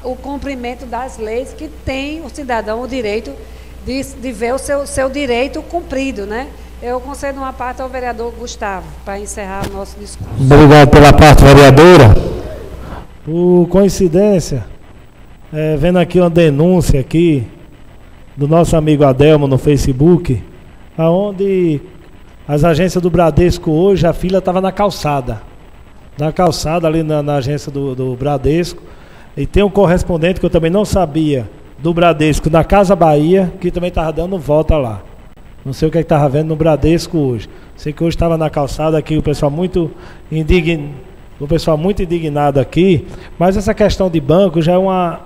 o cumprimento das leis que tem o cidadão o direito de ver o seu direito cumprido, né? Eu concedo uma parte ao vereador Gustavo, para encerrar o nosso discurso. Obrigado pela parte, vereadora. Por coincidência, vendo aqui uma denúncia aqui do nosso amigo Adelmo no Facebook, onde As agências do Bradesco hoje, a fila estava na calçada. Na calçada, ali na agência do Bradesco. E tem um correspondente que eu também não sabia, do Bradesco, na Casa Bahia, que também estava dando volta lá. Não sei o que estava vendo no Bradesco hoje. Sei que hoje estava na calçada aqui, o pessoal muito indignado aqui. Mas essa questão de banco já é uma...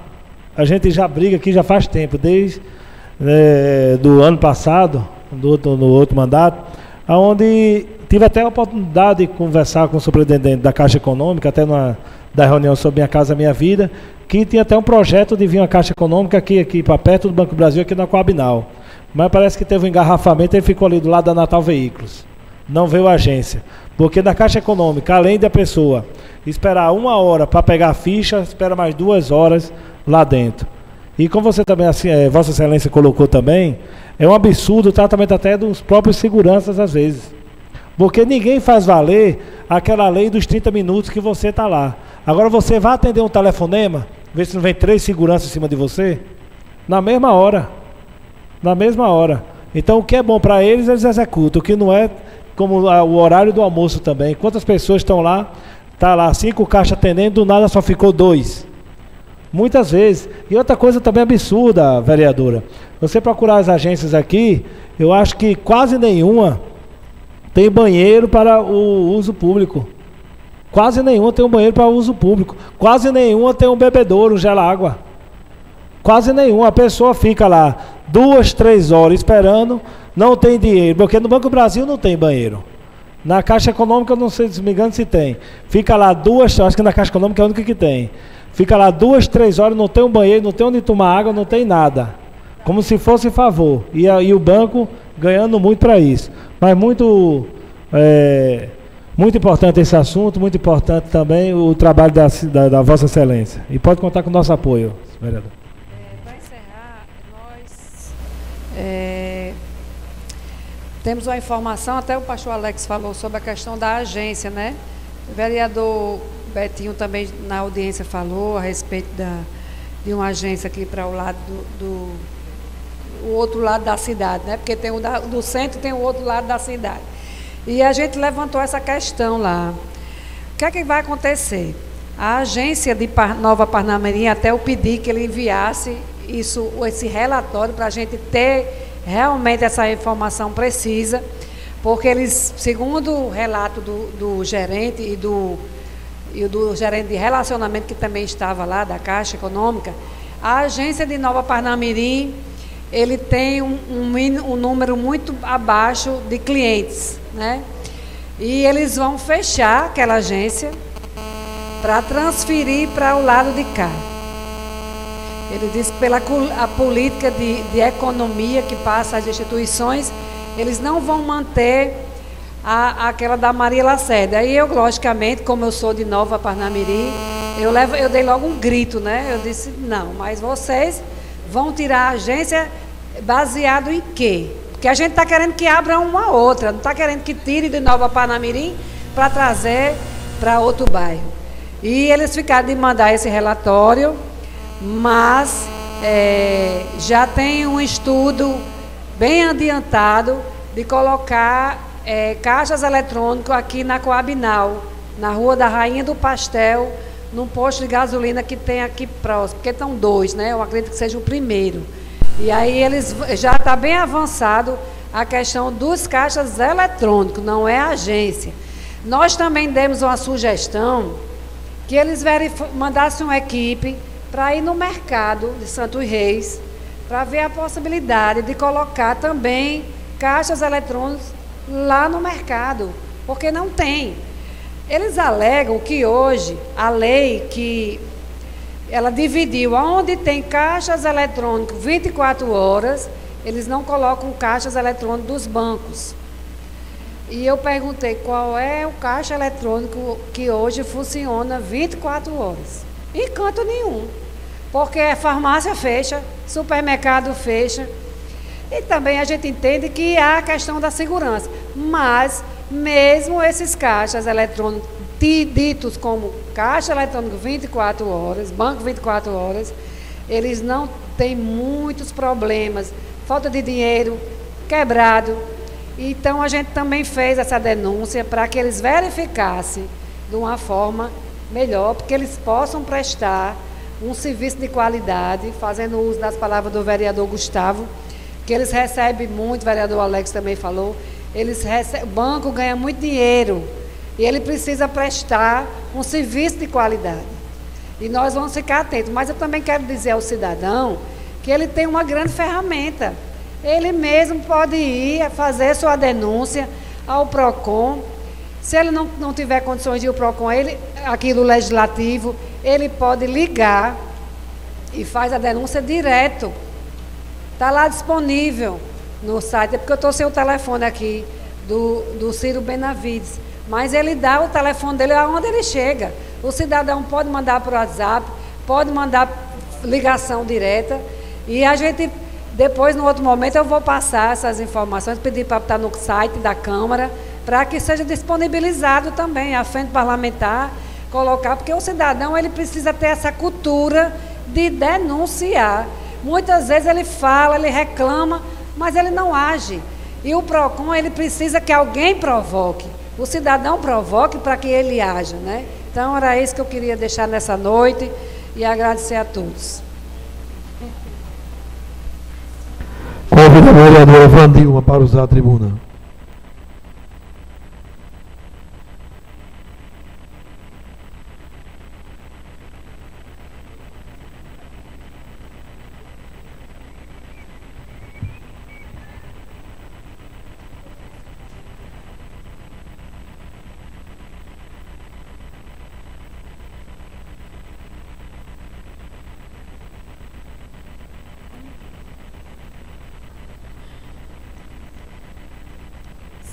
A gente já briga aqui já faz tempo, desde do ano passado, no outro mandato, onde tive até a oportunidade de conversar com o superintendente da Caixa Econômica, até da reunião sobre Minha Casa Minha Vida, que tinha até um projeto de vir uma Caixa Econômica aqui para perto do Banco do Brasil, aqui na Coabinal. Mas parece que teve um engarrafamento e ele ficou ali do lado da Natal Veículos. Não veio a agência. Porque na Caixa Econômica, além da pessoa esperar 1 hora para pegar a ficha, espera mais 2 horas lá dentro. E como você também, assim, Vossa Excelência colocou também, é um absurdo o tratamento até dos próprios seguranças às vezes. Porque ninguém faz valer aquela lei dos 30 minutos que você está lá. Agora você vai atender um telefonema, ver se não vem 3 seguranças em cima de você, na mesma hora. Na mesma hora. Então o que é bom para eles executam. O que não é, como o horário do almoço também. Quantas pessoas estão lá? Está lá 5 caixas atendendo, do nada só ficou 2. Muitas vezes. E outra coisa também absurda, vereadora. Você procurar as agências aqui, eu acho que quase nenhuma tem banheiro para o uso público. Quase nenhuma tem um banheiro para uso público. Quase nenhuma tem um bebedouro, um gela-água. Quase nenhuma. A pessoa fica lá 2, 3 horas esperando, não tem dinheiro. Porque no Banco do Brasil não tem banheiro. Na Caixa Econômica, eu não sei, se me engano, se tem. Fica lá 2, acho que na Caixa Econômica é a única que tem. Fica lá 2, 3 horas, não tem um banheiro, não tem onde tomar água, não tem nada. Como se fosse favor. E o banco ganhando muito para isso. Mas muito importante esse assunto, muito importante também o trabalho da Vossa Excelência. E pode contar com o nosso apoio, vereador. Para encerrar, nós temos uma informação, até o pastor Alex falou sobre a questão da agência, né? O vereador Betinho também na audiência falou a respeito de uma agência aqui para o lado o outro lado da cidade, né? Porque tem o do centro e tem o outro lado da cidade. E a gente levantou essa questão lá. O que é que vai acontecer? A agência de Nova Parnamirim, até eu pedi que ele enviasse esse relatório para a gente ter realmente essa informação precisa, porque eles, segundo o relato do gerente e do gerente de relacionamento que também estava lá, da Caixa Econômica, a agência de Nova Parnamirim, ele tem um número muito abaixo de clientes, né? E eles vão fechar aquela agência para transferir para o lado de cá. Ele disse que pela a política de economia que passa às instituições, eles não vão manter aquela da Maria Lacerda. Aí eu, logicamente, como eu sou de Nova Parnamirim, eu dei logo um grito, né? Eu disse, não, mas vocês vão tirar a agência baseado em quê? Porque a gente está querendo que abra uma outra, não está querendo que tire de Nova Parnamirim para trazer para outro bairro. E eles ficaram de mandar esse relatório, mas já tem um estudo bem adiantado de colocar caixas eletrônicas aqui na Coabinal, na Rua da Rainha do Pastel, num posto de gasolina que tem aqui próximo, porque estão 2, né? Eu acredito que seja o primeiro. E aí eles já está bem avançado a questão dos caixas eletrônicos, não é a agência. Nós também demos uma sugestão que eles mandassem uma equipe para ir no mercado de Santos Reis, para ver a possibilidade de colocar também caixas eletrônicos lá no mercado, porque não tem. Eles alegam que hoje a lei que ela dividiu aonde tem caixas eletrônicos 24 horas, eles não colocam caixas eletrônicos dos bancos. E eu perguntei qual é o caixa eletrônico que hoje funciona 24 horas. Em canto nenhum. Porque a farmácia fecha, supermercado fecha. E também a gente entende que há a questão da segurança. Mas, mesmo esses caixas eletrônicos, ditos como caixa eletrônico 24 horas, banco 24 horas, eles não têm muitos problemas. Falta de dinheiro, quebrado. Então, a gente também fez essa denúncia para que eles verificassem de uma forma melhor, porque eles possam prestar um serviço de qualidade, fazendo uso das palavras do vereador Gustavo, que eles recebem muito, o vereador Alex também falou, o banco ganha muito dinheiro e ele precisa prestar um serviço de qualidade. E nós vamos ficar atentos. Mas eu também quero dizer ao cidadão que ele tem uma grande ferramenta. Ele mesmo pode ir fazer sua denúncia ao PROCON. Se ele não tiver condições de ir ao PROCON, aqui do Legislativo, ele pode ligar e faz a denúncia direto. Está lá disponível no site, é porque eu estou sem o telefone aqui do Ciro Benavides, mas ele dá o telefone dele aonde ele chega. O cidadão pode mandar por WhatsApp, pode mandar ligação direta, e a gente, depois, no outro momento, eu vou passar essas informações, pedir para estar no site da Câmara, para que seja disponibilizado também a frente parlamentar, colocar, porque o cidadão ele precisa ter essa cultura de denunciar. Muitas vezes ele fala, ele reclama, mas ele não age. E o PROCON, ele precisa que alguém provoque, o cidadão provoque para que ele haja, né? Então, era isso que eu queria deixar nessa noite e agradecer a todos. Convido a vereadora Vandilma para usar a tribuna.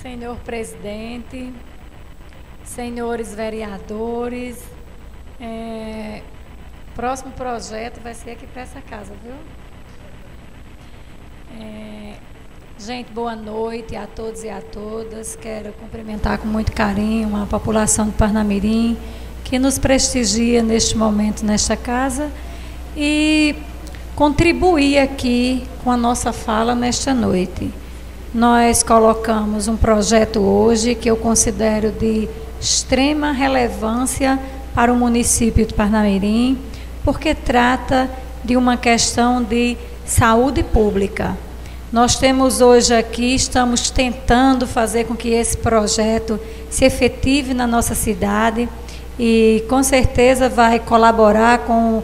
Senhor presidente, senhores vereadores, próximo projeto vai ser aqui para essa casa, viu? Gente, boa noite a todos e a todas. Quero cumprimentar com muito carinho a população de Parnamirim, que nos prestigia neste momento nesta casa, e contribuir aqui com a nossa fala nesta noite. Nós colocamos um projeto hoje que eu considero de extrema relevância para o município de Parnamirim, porque trata de uma questão de saúde pública. Nós temos hoje aqui, estamos tentando fazer com que esse projeto se efetive na nossa cidade e com certeza vai colaborar com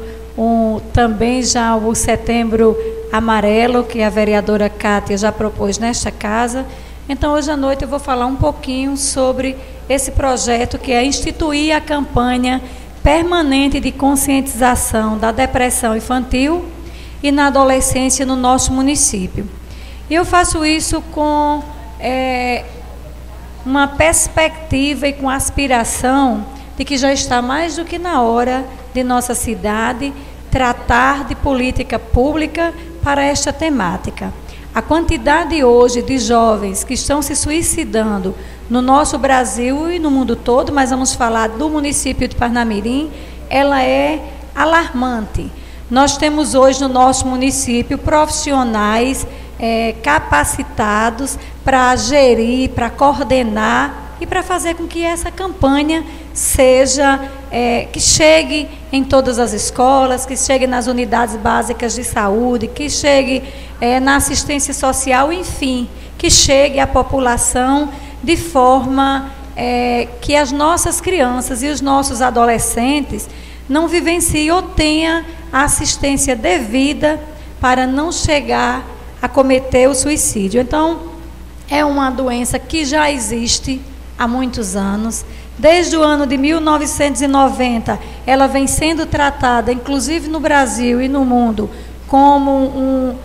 também já o Setembro Amarelo, que a vereadora Cátia já propôs nesta casa. Então, hoje à noite eu vou falar um pouquinho sobre esse projeto, que é instituir a campanha permanente de conscientização da depressão infantil e na adolescência no nosso município. E eu faço isso com uma perspectiva e com aspiração de que já está mais do que na hora de nossa cidade tratar de política pública para esta temática. A quantidade hoje de jovens que estão se suicidando no nosso Brasil e no mundo todo, mas vamos falar do município de Parnamirim, ela é alarmante. Nós temos hoje no nosso município profissionais capacitados para gerir, para coordenar e para fazer com que essa campanha seja, que chegue em todas as escolas, que chegue nas unidades básicas de saúde, que chegue na assistência social, enfim, que chegue à população de forma que as nossas crianças e os nossos adolescentes não vivenciem ou tenham a assistência devida para não chegar a cometer o suicídio. Então, é uma doença que já existe há muitos anos. Desde o ano de 1990, ela vem sendo tratada, inclusive no Brasil e no mundo, como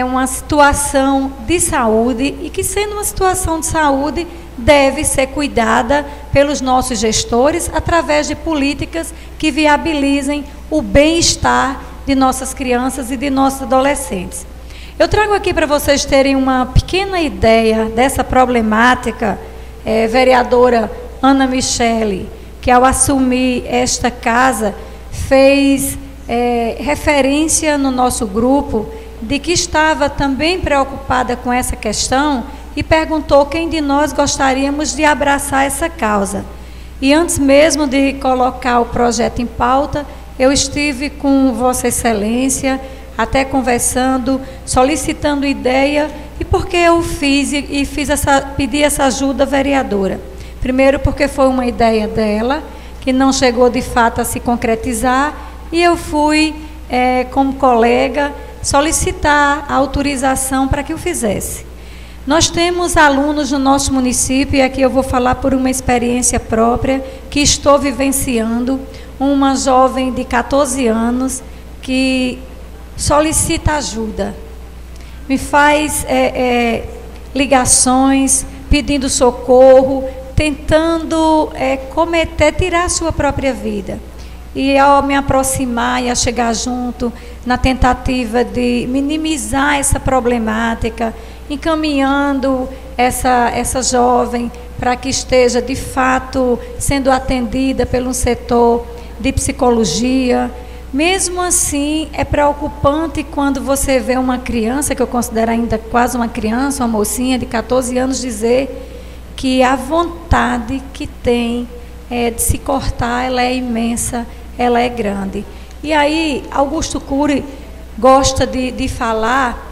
uma situação de saúde, e que, sendo uma situação de saúde, deve ser cuidada pelos nossos gestores através de políticas que viabilizem o bem-estar de nossas crianças e de nossos adolescentes. Eu trago aqui para vocês terem uma pequena ideia dessa problemática. Vereadora Ana Michele, que ao assumir esta casa, fez referência no nosso grupo de que estava também preocupada com essa questão e perguntou quem de nós gostaríamos de abraçar essa causa. E antes mesmo de colocar o projeto em pauta, eu estive com Vossa Excelência, até conversando, solicitando ideia, e por que eu fiz pedi essa ajuda vereadora? Primeiro porque foi uma ideia dela, que não chegou de fato a se concretizar, e eu fui, como colega, solicitar a autorização para que o fizesse. Nós temos alunos no nosso município, e aqui eu vou falar por uma experiência própria, que estou vivenciando, uma jovem de 14 anos, que solicita ajuda, me faz ligações, pedindo socorro, tentando tirar a sua própria vida. E ao me aproximar e a chegar junto, na tentativa de minimizar essa problemática, encaminhando essa jovem para que esteja, de fato, sendo atendida pelo setor de psicologia. Mesmo assim, é preocupante quando você vê uma criança, que eu considero ainda quase uma criança, uma mocinha de 14 anos, dizer que a vontade que tem de se cortar, ela é imensa, ela é grande. E aí, Augusto Cury gosta de falar,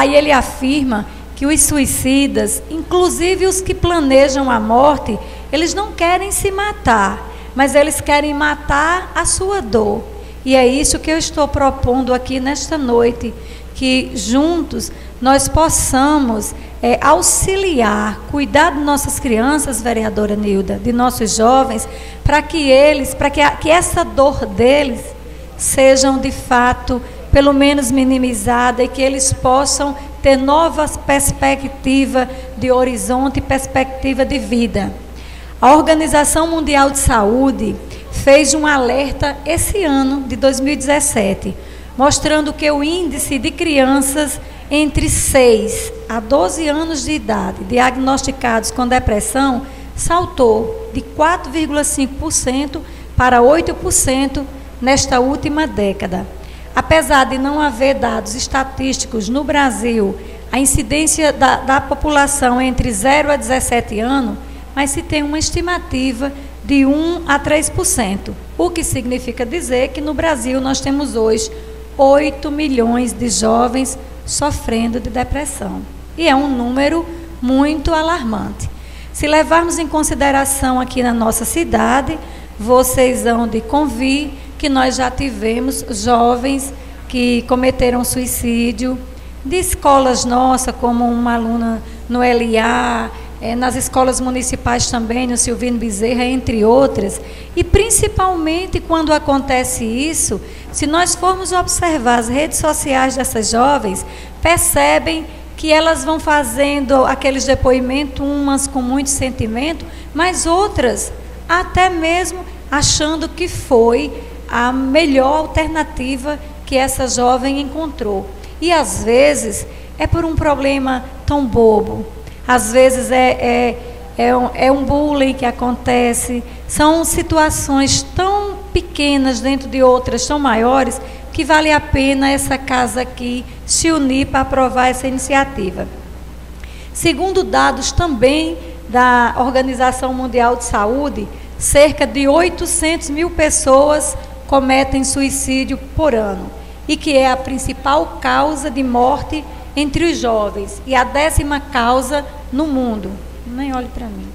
e ele afirma que os suicidas, inclusive os que planejam a morte, eles não querem se matar, mas eles querem matar a sua dor. E é isso que eu estou propondo aqui nesta noite, que juntos nós possamos auxiliar, cuidar de nossas crianças, vereadora Nilda, de nossos jovens, para que essa dor deles sejam de fato, pelo menos minimizada, e que eles possam ter novas perspectivas de horizonte, perspectiva de vida. A Organização Mundial de Saúde fez um alerta esse ano, de 2017, mostrando que o índice de crianças entre 6 a 12 anos de idade diagnosticados com depressão saltou de 4,5% para 8% nesta última década. Apesar de não haver dados estatísticos no Brasil, a incidência da população entre 0 a 17 anos, mas se tem uma estimativa de 1 a 3%, o que significa dizer que no Brasil nós temos hoje 8 milhões de jovens sofrendo de depressão. E é um número muito alarmante. Se levarmos em consideração aqui na nossa cidade, vocês hão de convir que nós já tivemos jovens que cometeram suicídio, de escolas nossas, como uma aluna no LA, nas escolas municipais também, no Silvino Bezerra, entre outras. E principalmente quando acontece isso, se nós formos observar as redes sociais dessas jovens, percebem que elas vão fazendo aqueles depoimentos, umas com muito sentimento, mas outras até mesmo achando que foi a melhor alternativa que essa jovem encontrou. E às vezes é por um problema tão bobo, às vezes é um bullying que acontece, são situações tão pequenas dentro de outras tão maiores, que vale a pena essa casa aqui se unir para aprovar essa iniciativa. Segundo dados também da Organização Mundial de Saúde, cerca de 800 mil pessoas cometem suicídio por ano, e que é a principal causa de morte entre os jovens, e a 10ª causa no mundo. Nem olhe para mim.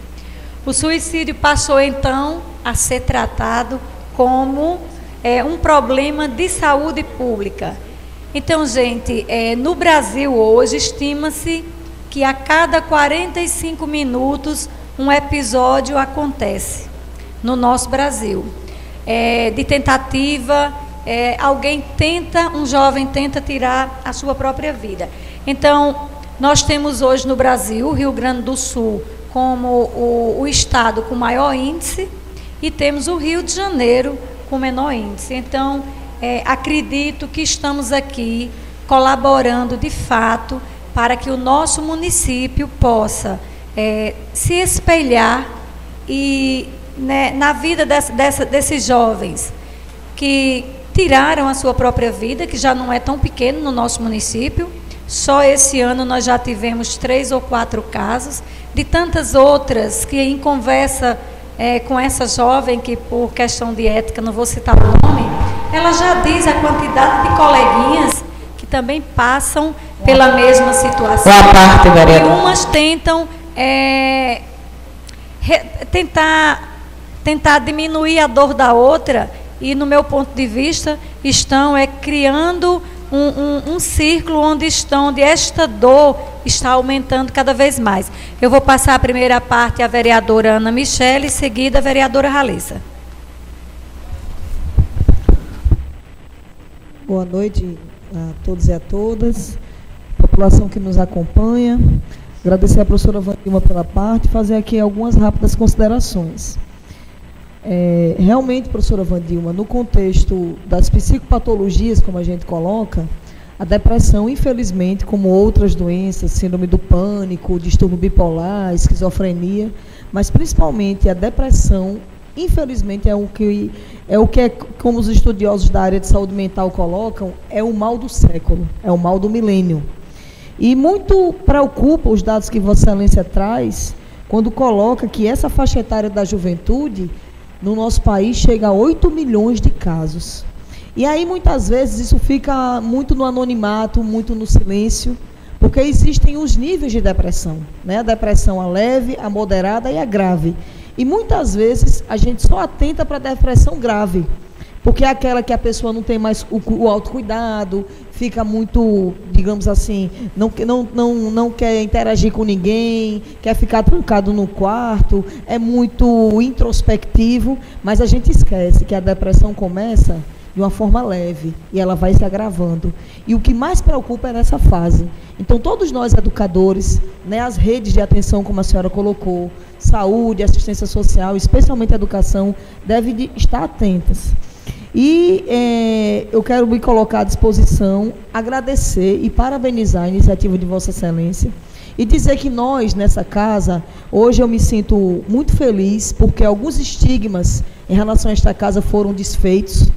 O suicídio passou então a ser tratado como um problema de saúde pública. Então, gente, no Brasil hoje estima-se que a cada 45 minutos um episódio acontece no nosso Brasil, de tentativa, um jovem tenta tirar a sua própria vida. Então, nós temos hoje no Brasil o Rio Grande do Sul como o estado com maior índice, e temos o Rio de Janeiro com menor índice. Então, acredito que estamos aqui colaborando de fato para que o nosso município possa se espelhar na vida desses jovens que tiraram a sua própria vida, que já não é tão pequeno no nosso município. Só esse ano nós já tivemos 3 ou 4 casos, de tantas outras que em conversa com essa jovem, que por questão de ética, não vou citar o nome, ela já diz a quantidade de coleguinhas que também passam pela mesma situação. Boa parte, vereador. E umas tentam tentar diminuir a dor da outra, e no meu ponto de vista estão criando um círculo onde esta dor está aumentando cada vez mais. Eu vou passar a primeira parte à vereadora Ana Michele, em seguida a vereadora Ralissa. Boa noite a todos e a todas, população que nos acompanha. Agradecer à professora Vandilma pela parte, fazer aqui algumas rápidas considerações. Realmente, professora Vandilma, no contexto das psicopatologias, como a gente coloca, a depressão, infelizmente, como outras doenças, síndrome do pânico, distúrbio bipolar, esquizofrenia, mas principalmente a depressão, infelizmente, é o que como os estudiosos da área de saúde mental colocam, é o mal do século, é o mal do milênio. E muito preocupa os dados que Vossa Excelência traz, quando coloca que essa faixa etária da juventude, no nosso país, chega a 8 milhões de casos. E aí, muitas vezes, isso fica muito no anonimato, muito no silêncio, porque existem os níveis de depressão, né? A depressão, a leve, a moderada e a grave. E muitas vezes a gente só atenta para a depressão grave, porque é aquela que a pessoa não tem mais o autocuidado, fica muito, digamos assim, não quer interagir com ninguém, quer ficar trancado no quarto, é muito introspectivo, mas a gente esquece que a depressão começa de uma forma leve e ela vai se agravando. E o que mais preocupa é nessa fase. Então, todos nós educadores, né, as redes de atenção, como a senhora colocou, saúde, assistência social, especialmente a educação, devem estar atentas. E eu quero me colocar à disposição, agradecer e parabenizar a iniciativa de Vossa Excelência e dizer que nós, nessa casa, hoje eu me sinto muito feliz, porque alguns estigmas em relação a esta casa foram desfeitos.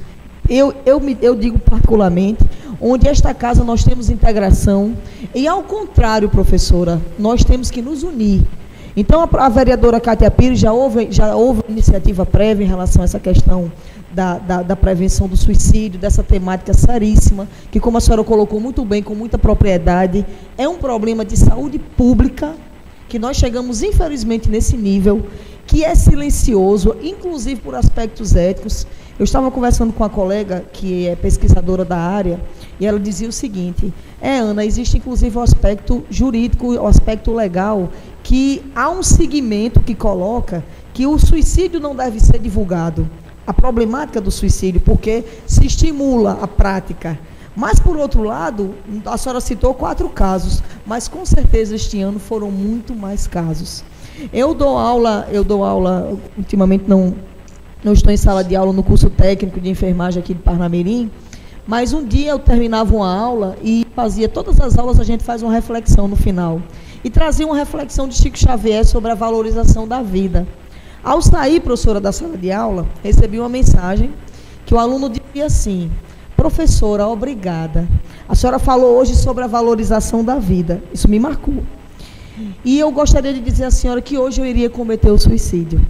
Eu digo particularmente, onde esta casa nós temos integração, e ao contrário, professora, nós temos que nos unir. Então, a vereadora Cátia Pires já houve iniciativa prévia em relação a essa questão da prevenção do suicídio, dessa temática seríssima, que, como a senhora colocou muito bem, com muita propriedade, é um problema de saúde pública, que nós chegamos, infelizmente, nesse nível, que é silencioso, inclusive por aspectos éticos. Eu estava conversando com uma colega, que é pesquisadora da área, e ela dizia o seguinte: Ana, existe inclusive o aspecto jurídico, o aspecto legal, que há um segmento que coloca que o suicídio não deve ser divulgado, a problemática do suicídio, porque se estimula a prática. Mas, por outro lado, a senhora citou 4 casos, mas com certeza este ano foram muito mais casos. Eu dou aula, ultimamente não estou em sala de aula no curso técnico de enfermagem aqui de Parnamirim, mas um dia eu terminava uma aula e fazia, todas as aulas a gente faz uma reflexão no final, e trazia uma reflexão de Chico Xavier sobre a valorização da vida. Ao sair, professora, da sala de aula, recebi uma mensagem que o aluno dizia assim: professora, obrigada. A senhora falou hoje sobre a valorização da vida. Isso me marcou. E eu gostaria de dizer à senhora que hoje eu iria cometer o suicídio.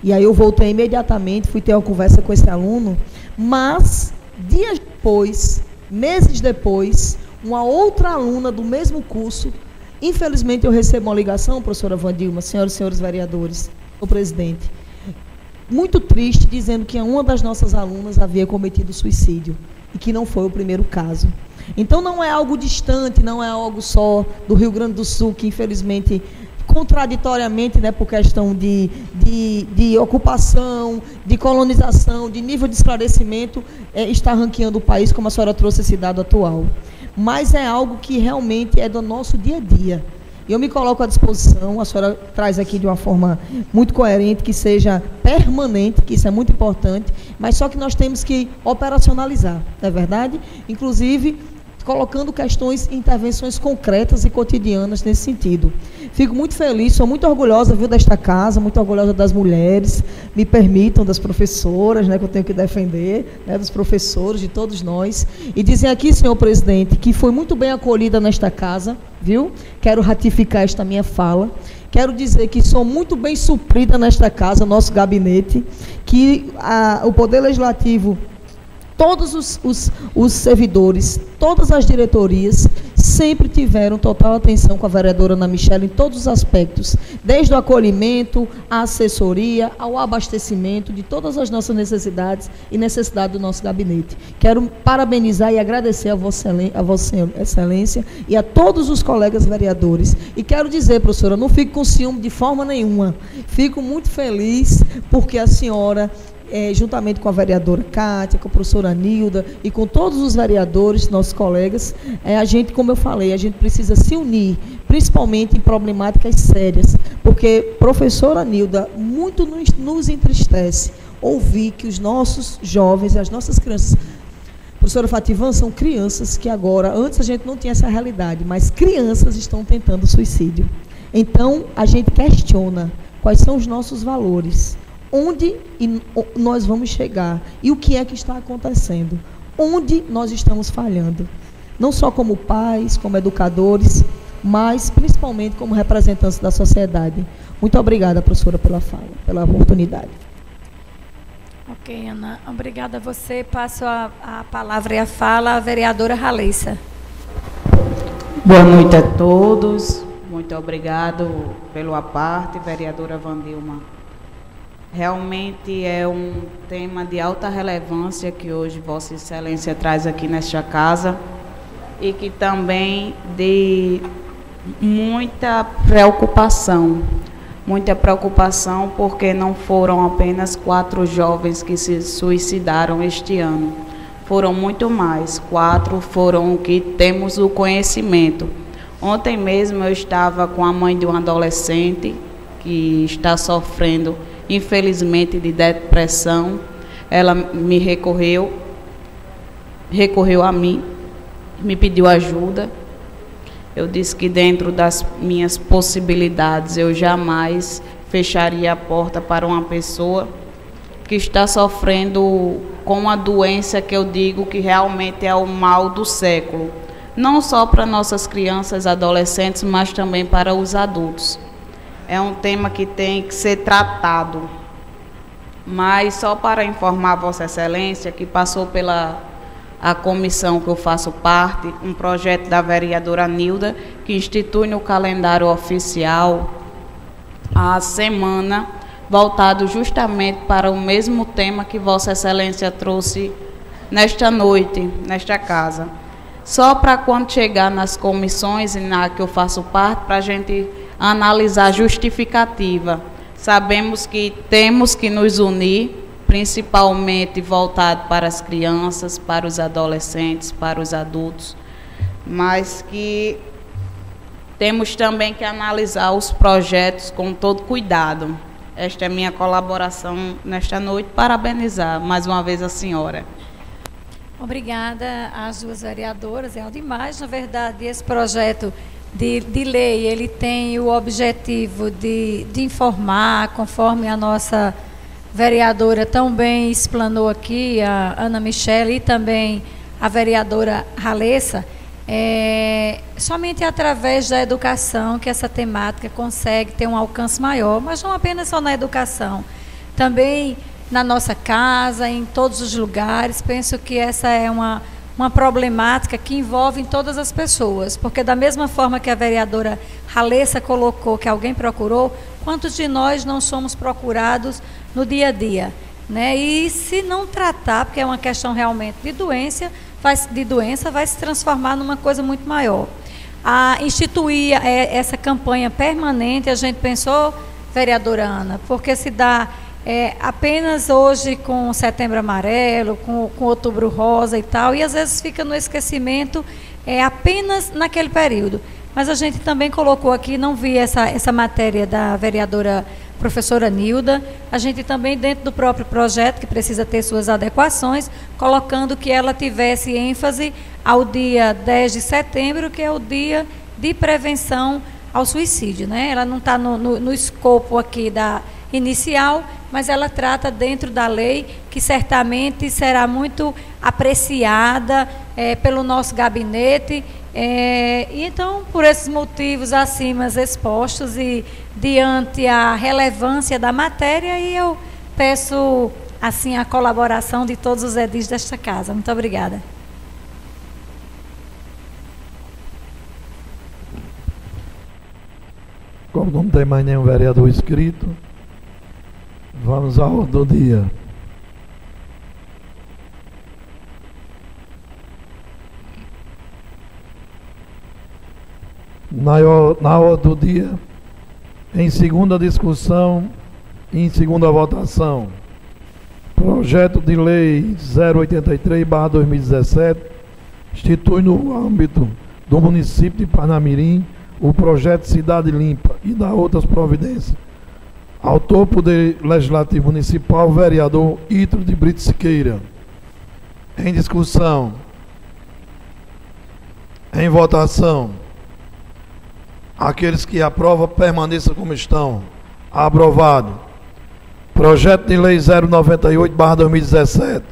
E aí eu voltei imediatamente, fui ter uma conversa com esse aluno, mas dias depois, meses depois, uma outra aluna do mesmo curso, infelizmente eu recebo uma ligação, professora Vandilma, senhoras e senhores vereadores, o presidente, muito triste, dizendo que uma das nossas alunas havia cometido suicídio e que não foi o primeiro caso. Então não é algo distante, não é algo só do Rio Grande do Sul, que infelizmente, contraditoriamente, né, por questão de ocupação, de colonização, de nível de esclarecimento, está ranqueando o país, como a senhora trouxe esse dado atual. Mas é algo que realmente é do nosso dia a dia. E eu me coloco à disposição, a senhora traz aqui de uma forma muito coerente, que seja permanente, que isso é muito importante, mas só que nós temos que operacionalizar, não é verdade? Inclusive, colocando questões e intervenções concretas e cotidianas nesse sentido. Fico muito feliz, sou muito orgulhosa, viu, desta casa, muito orgulhosa das mulheres, me permitam, das professoras, né, que eu tenho que defender, né, dos professores, de todos nós, e dizer aqui, senhor presidente, que foi muito bem acolhida nesta casa, viu? Quero ratificar esta minha fala. Quero dizer que sou muito bem suprida nesta casa, nosso gabinete, que o Poder Legislativo, todos os servidores, todas as diretorias, sempre tiveram total atenção com a vereadora Ana Michele em todos os aspectos, desde o acolhimento, a assessoria, ao abastecimento de todas as nossas necessidades e necessidades do nosso gabinete. Quero parabenizar e agradecer a Vossa Excelência e a todos os colegas vereadores. E quero dizer, professora, não fico com ciúme de forma nenhuma. Fico muito feliz porque a senhora, juntamente com a vereadora Cátia, com a professora Nilda e com todos os vereadores, nossos colegas, a gente, como eu falei, a gente precisa se unir, principalmente em problemáticas sérias, porque, professora Nilda, muito nos entristece ouvir que os nossos jovens e as nossas crianças, professora Fativan, são crianças que agora, antes a gente não tinha essa realidade, mas crianças estão tentando suicídio. Então, a gente questiona quais são os nossos valores, onde nós vamos chegar e o que é que está acontecendo, onde nós estamos falhando, não só como pais, como educadores, mas principalmente como representantes da sociedade. Muito obrigada, professora, pela fala, pela oportunidade. Ok, Ana, obrigada a você. Passo a palavra e a fala à vereadora Raleissa. Boa noite a todos, muito obrigado pela parte, vereadora Wandilma. Realmente é um tema de alta relevância que hoje Vossa Excelência traz aqui nesta casa e que também de muita preocupação porque não foram apenas 4 jovens que se suicidaram este ano, foram muito mais, 4 foram que temos o conhecimento. Ontem mesmo eu estava com a mãe de um adolescente que está sofrendo, infelizmente, de depressão. Ela me recorreu a mim, me pediu ajuda. Eu disse que dentro das minhas possibilidades eu jamais fecharia a porta para uma pessoa que está sofrendo com uma doença que eu digo que realmente é o mal do século, não só para nossas crianças e adolescentes, mas também para os adultos. É um tema que tem que ser tratado. Mas só para informar Vossa Excelência que passou pela a comissão que eu faço parte, um projeto da vereadora Nilda, que institui no calendário oficial a semana voltado justamente para o mesmo tema que Vossa Excelência trouxe nesta noite, nesta casa. Só para quando chegar nas comissões e na que eu faço parte, para a gente analisar a justificativa. Sabemos que temos que nos unir, principalmente voltado para as crianças, para os adolescentes, para os adultos, mas que temos também que analisar os projetos com todo cuidado. Esta é a minha colaboração nesta noite, parabenizar mais uma vez a senhora. Obrigada às duas vereadoras. É demais, na verdade, esse projeto de lei, ele tem o objetivo de informar, conforme a nossa vereadora tão bem explanou aqui, a Ana Michele, e também a vereadora Raleissa, somente através da educação que essa temática consegue ter um alcance maior, mas não apenas só na educação, também na nossa casa, em todos os lugares. Penso que essa é uma problemática que envolve todas as pessoas, porque da mesma forma que a vereadora Raleissa colocou que alguém procurou, quantos de nós não somos procurados no dia a dia, né? E se não tratar, porque é uma questão realmente de doença, vai se transformar numa coisa muito maior. A instituir essa campanha permanente, a gente pensou, vereadora Ana, porque se dá apenas hoje com Setembro Amarelo, com Outubro Rosa e tal, e às vezes fica no esquecimento apenas naquele período. Mas a gente também colocou aqui, não vi essa matéria da vereadora professora Nilda. A gente também, dentro do próprio projeto, que precisa ter suas adequações, colocando que ela tivesse ênfase ao dia 10 de setembro, que é o dia de prevenção ao suicídio, né? Ela não está no escopo aqui da inicial, mas ela trata dentro da lei, que certamente será muito apreciada pelo nosso gabinete. E então, por esses motivos acima expostos e diante a relevância da matéria, eu peço assim a colaboração de todos os edis desta casa. Muito obrigada. Como não tem mais nenhum vereador inscrito, vamos à ordem do dia. Na ordem do dia, em segunda discussão e em segunda votação, projeto de lei 083/2017 institui no âmbito do município de Parnamirim o projeto Cidade Limpa e dá outras providências. Autor, Poder Legislativo Municipal, vereador Ítalo de Brito Siqueira. Em discussão. Em votação. Aqueles que aprovam, permaneçam como estão. Aprovado. Projeto de lei 098/2017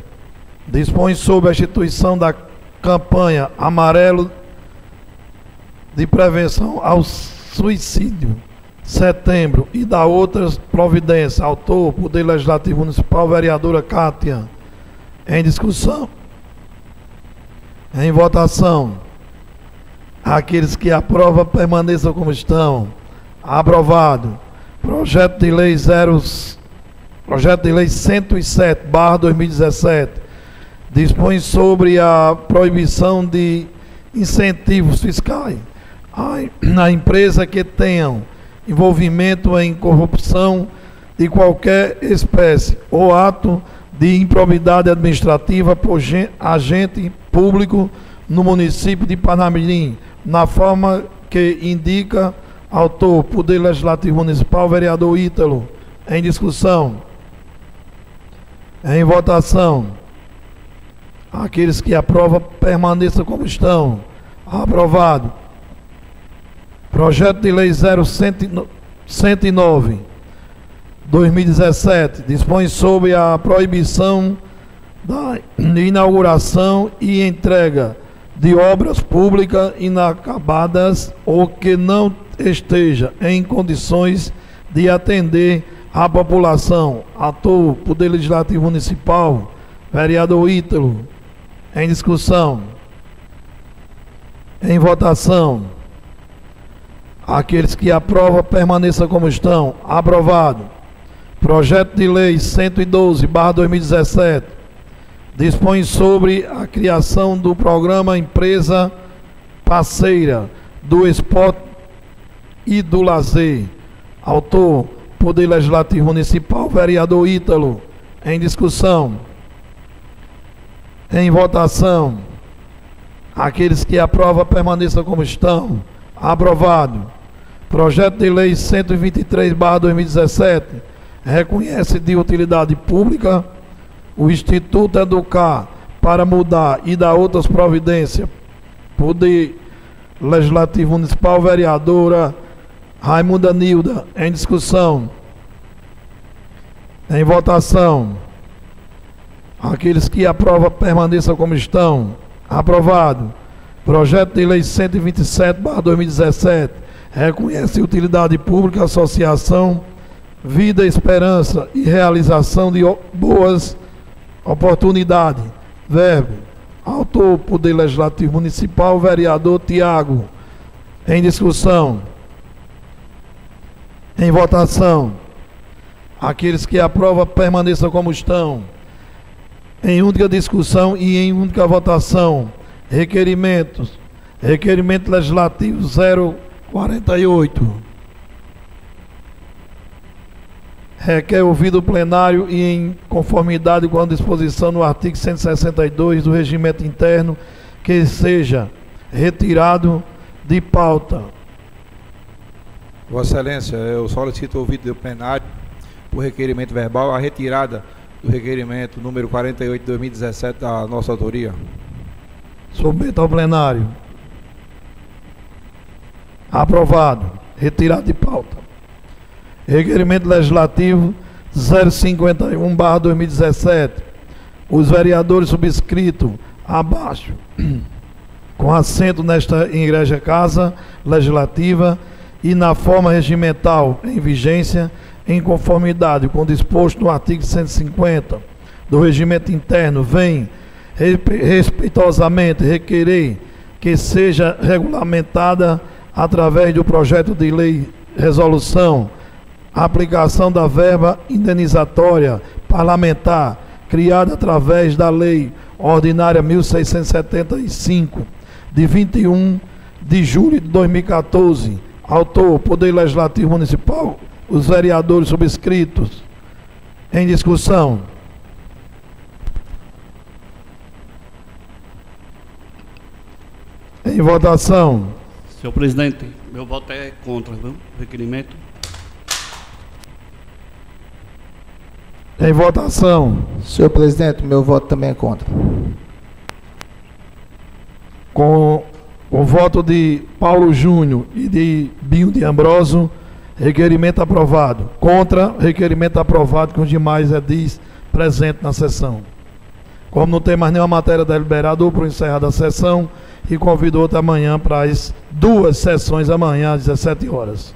dispõe sobre a instituição da campanha Amarelo de prevenção ao suicídio, setembro, e da outras providências. Autor, Poder Legislativo Municipal, vereadora Cátia. Em discussão. Em votação. Aqueles que aprovam, permaneçam como estão. Aprovado. Projeto de lei 107/2017 dispõe sobre a proibição de incentivos fiscais a empresa que tenham envolvimento em corrupção de qualquer espécie ou ato de improbidade administrativa por agente público no município de Parnamirim, na forma que indica autor, Poder Legislativo Municipal, vereador Ítalo. Em discussão. Em votação. Aqueles que aprovam, permaneçam como estão. Aprovado. Projeto de lei 0109/2017 dispõe sobre a proibição da inauguração e entrega de obras públicas inacabadas ou que não esteja em condições de atender a população. Autor, Poder Legislativo Municipal, vereador Ítalo. Em discussão. Em votação. Aqueles que aprovam, permaneçam como estão. Aprovado. Projeto de lei 112/2017 dispõe sobre a criação do programa Empresa Parceira do Esporte e do Lazer. Autor, Poder Legislativo Municipal, vereador Ítalo. Em discussão. Em votação. Aqueles que aprovam, permaneçam como estão. Aprovado. Projeto de lei 123/2017 reconhece de utilidade pública o Instituto Educar para mudar e dar outras providências. Poder Legislativo Municipal, vereadora Raimunda Nilda. Em discussão. Em votação. Aqueles que aprovam, permaneçam como estão. Aprovado. Projeto de lei 127/2017 reconhece utilidade pública, associação, vida, esperança e realização de boas oportunidades. Verbo. Autor, Poder Legislativo Municipal, vereador Tiago. Em discussão. Em votação. Aqueles que aprovam, permaneçam como estão. Em única discussão e em única votação. Requerimentos. Requerimento Legislativo 048. Requer ouvido o plenário e em conformidade com a disposição no artigo 162 do Regimento Interno que seja retirado de pauta. Vossa Excelência, eu solicito o ouvido do plenário por requerimento verbal a retirada do requerimento número 48 de 2017 da nossa autoria. Submeto ao plenário. Aprovado. Retirado de pauta. Requerimento legislativo 051/2017. Os vereadores subscritos abaixo, com assento nesta igreja casa legislativa e na forma regimental em vigência, em conformidade com o disposto no artigo 150 do regimento interno, vem respeitosamente requerer que seja regulamentada através do projeto de lei resolução a aplicação da verba indenizatória parlamentar criada através da lei ordinária 1675 de 21 de julho de 2014. Autor, Poder Legislativo Municipal, os vereadores subscritos. Em discussão. Em votação. Senhor presidente, meu voto é contra, viu? Requerimento. Em votação. Senhor presidente, meu voto também é contra. Com o voto de Paulo Júnior e de Binho de Ambroso, requerimento aprovado. Contra, requerimento aprovado com os demais edis presentes na sessão. Como não tem mais nenhuma matéria deliberada, dou por encerrada a sessão e convido outra amanhã para as 2 sessões amanhã às 17 horas.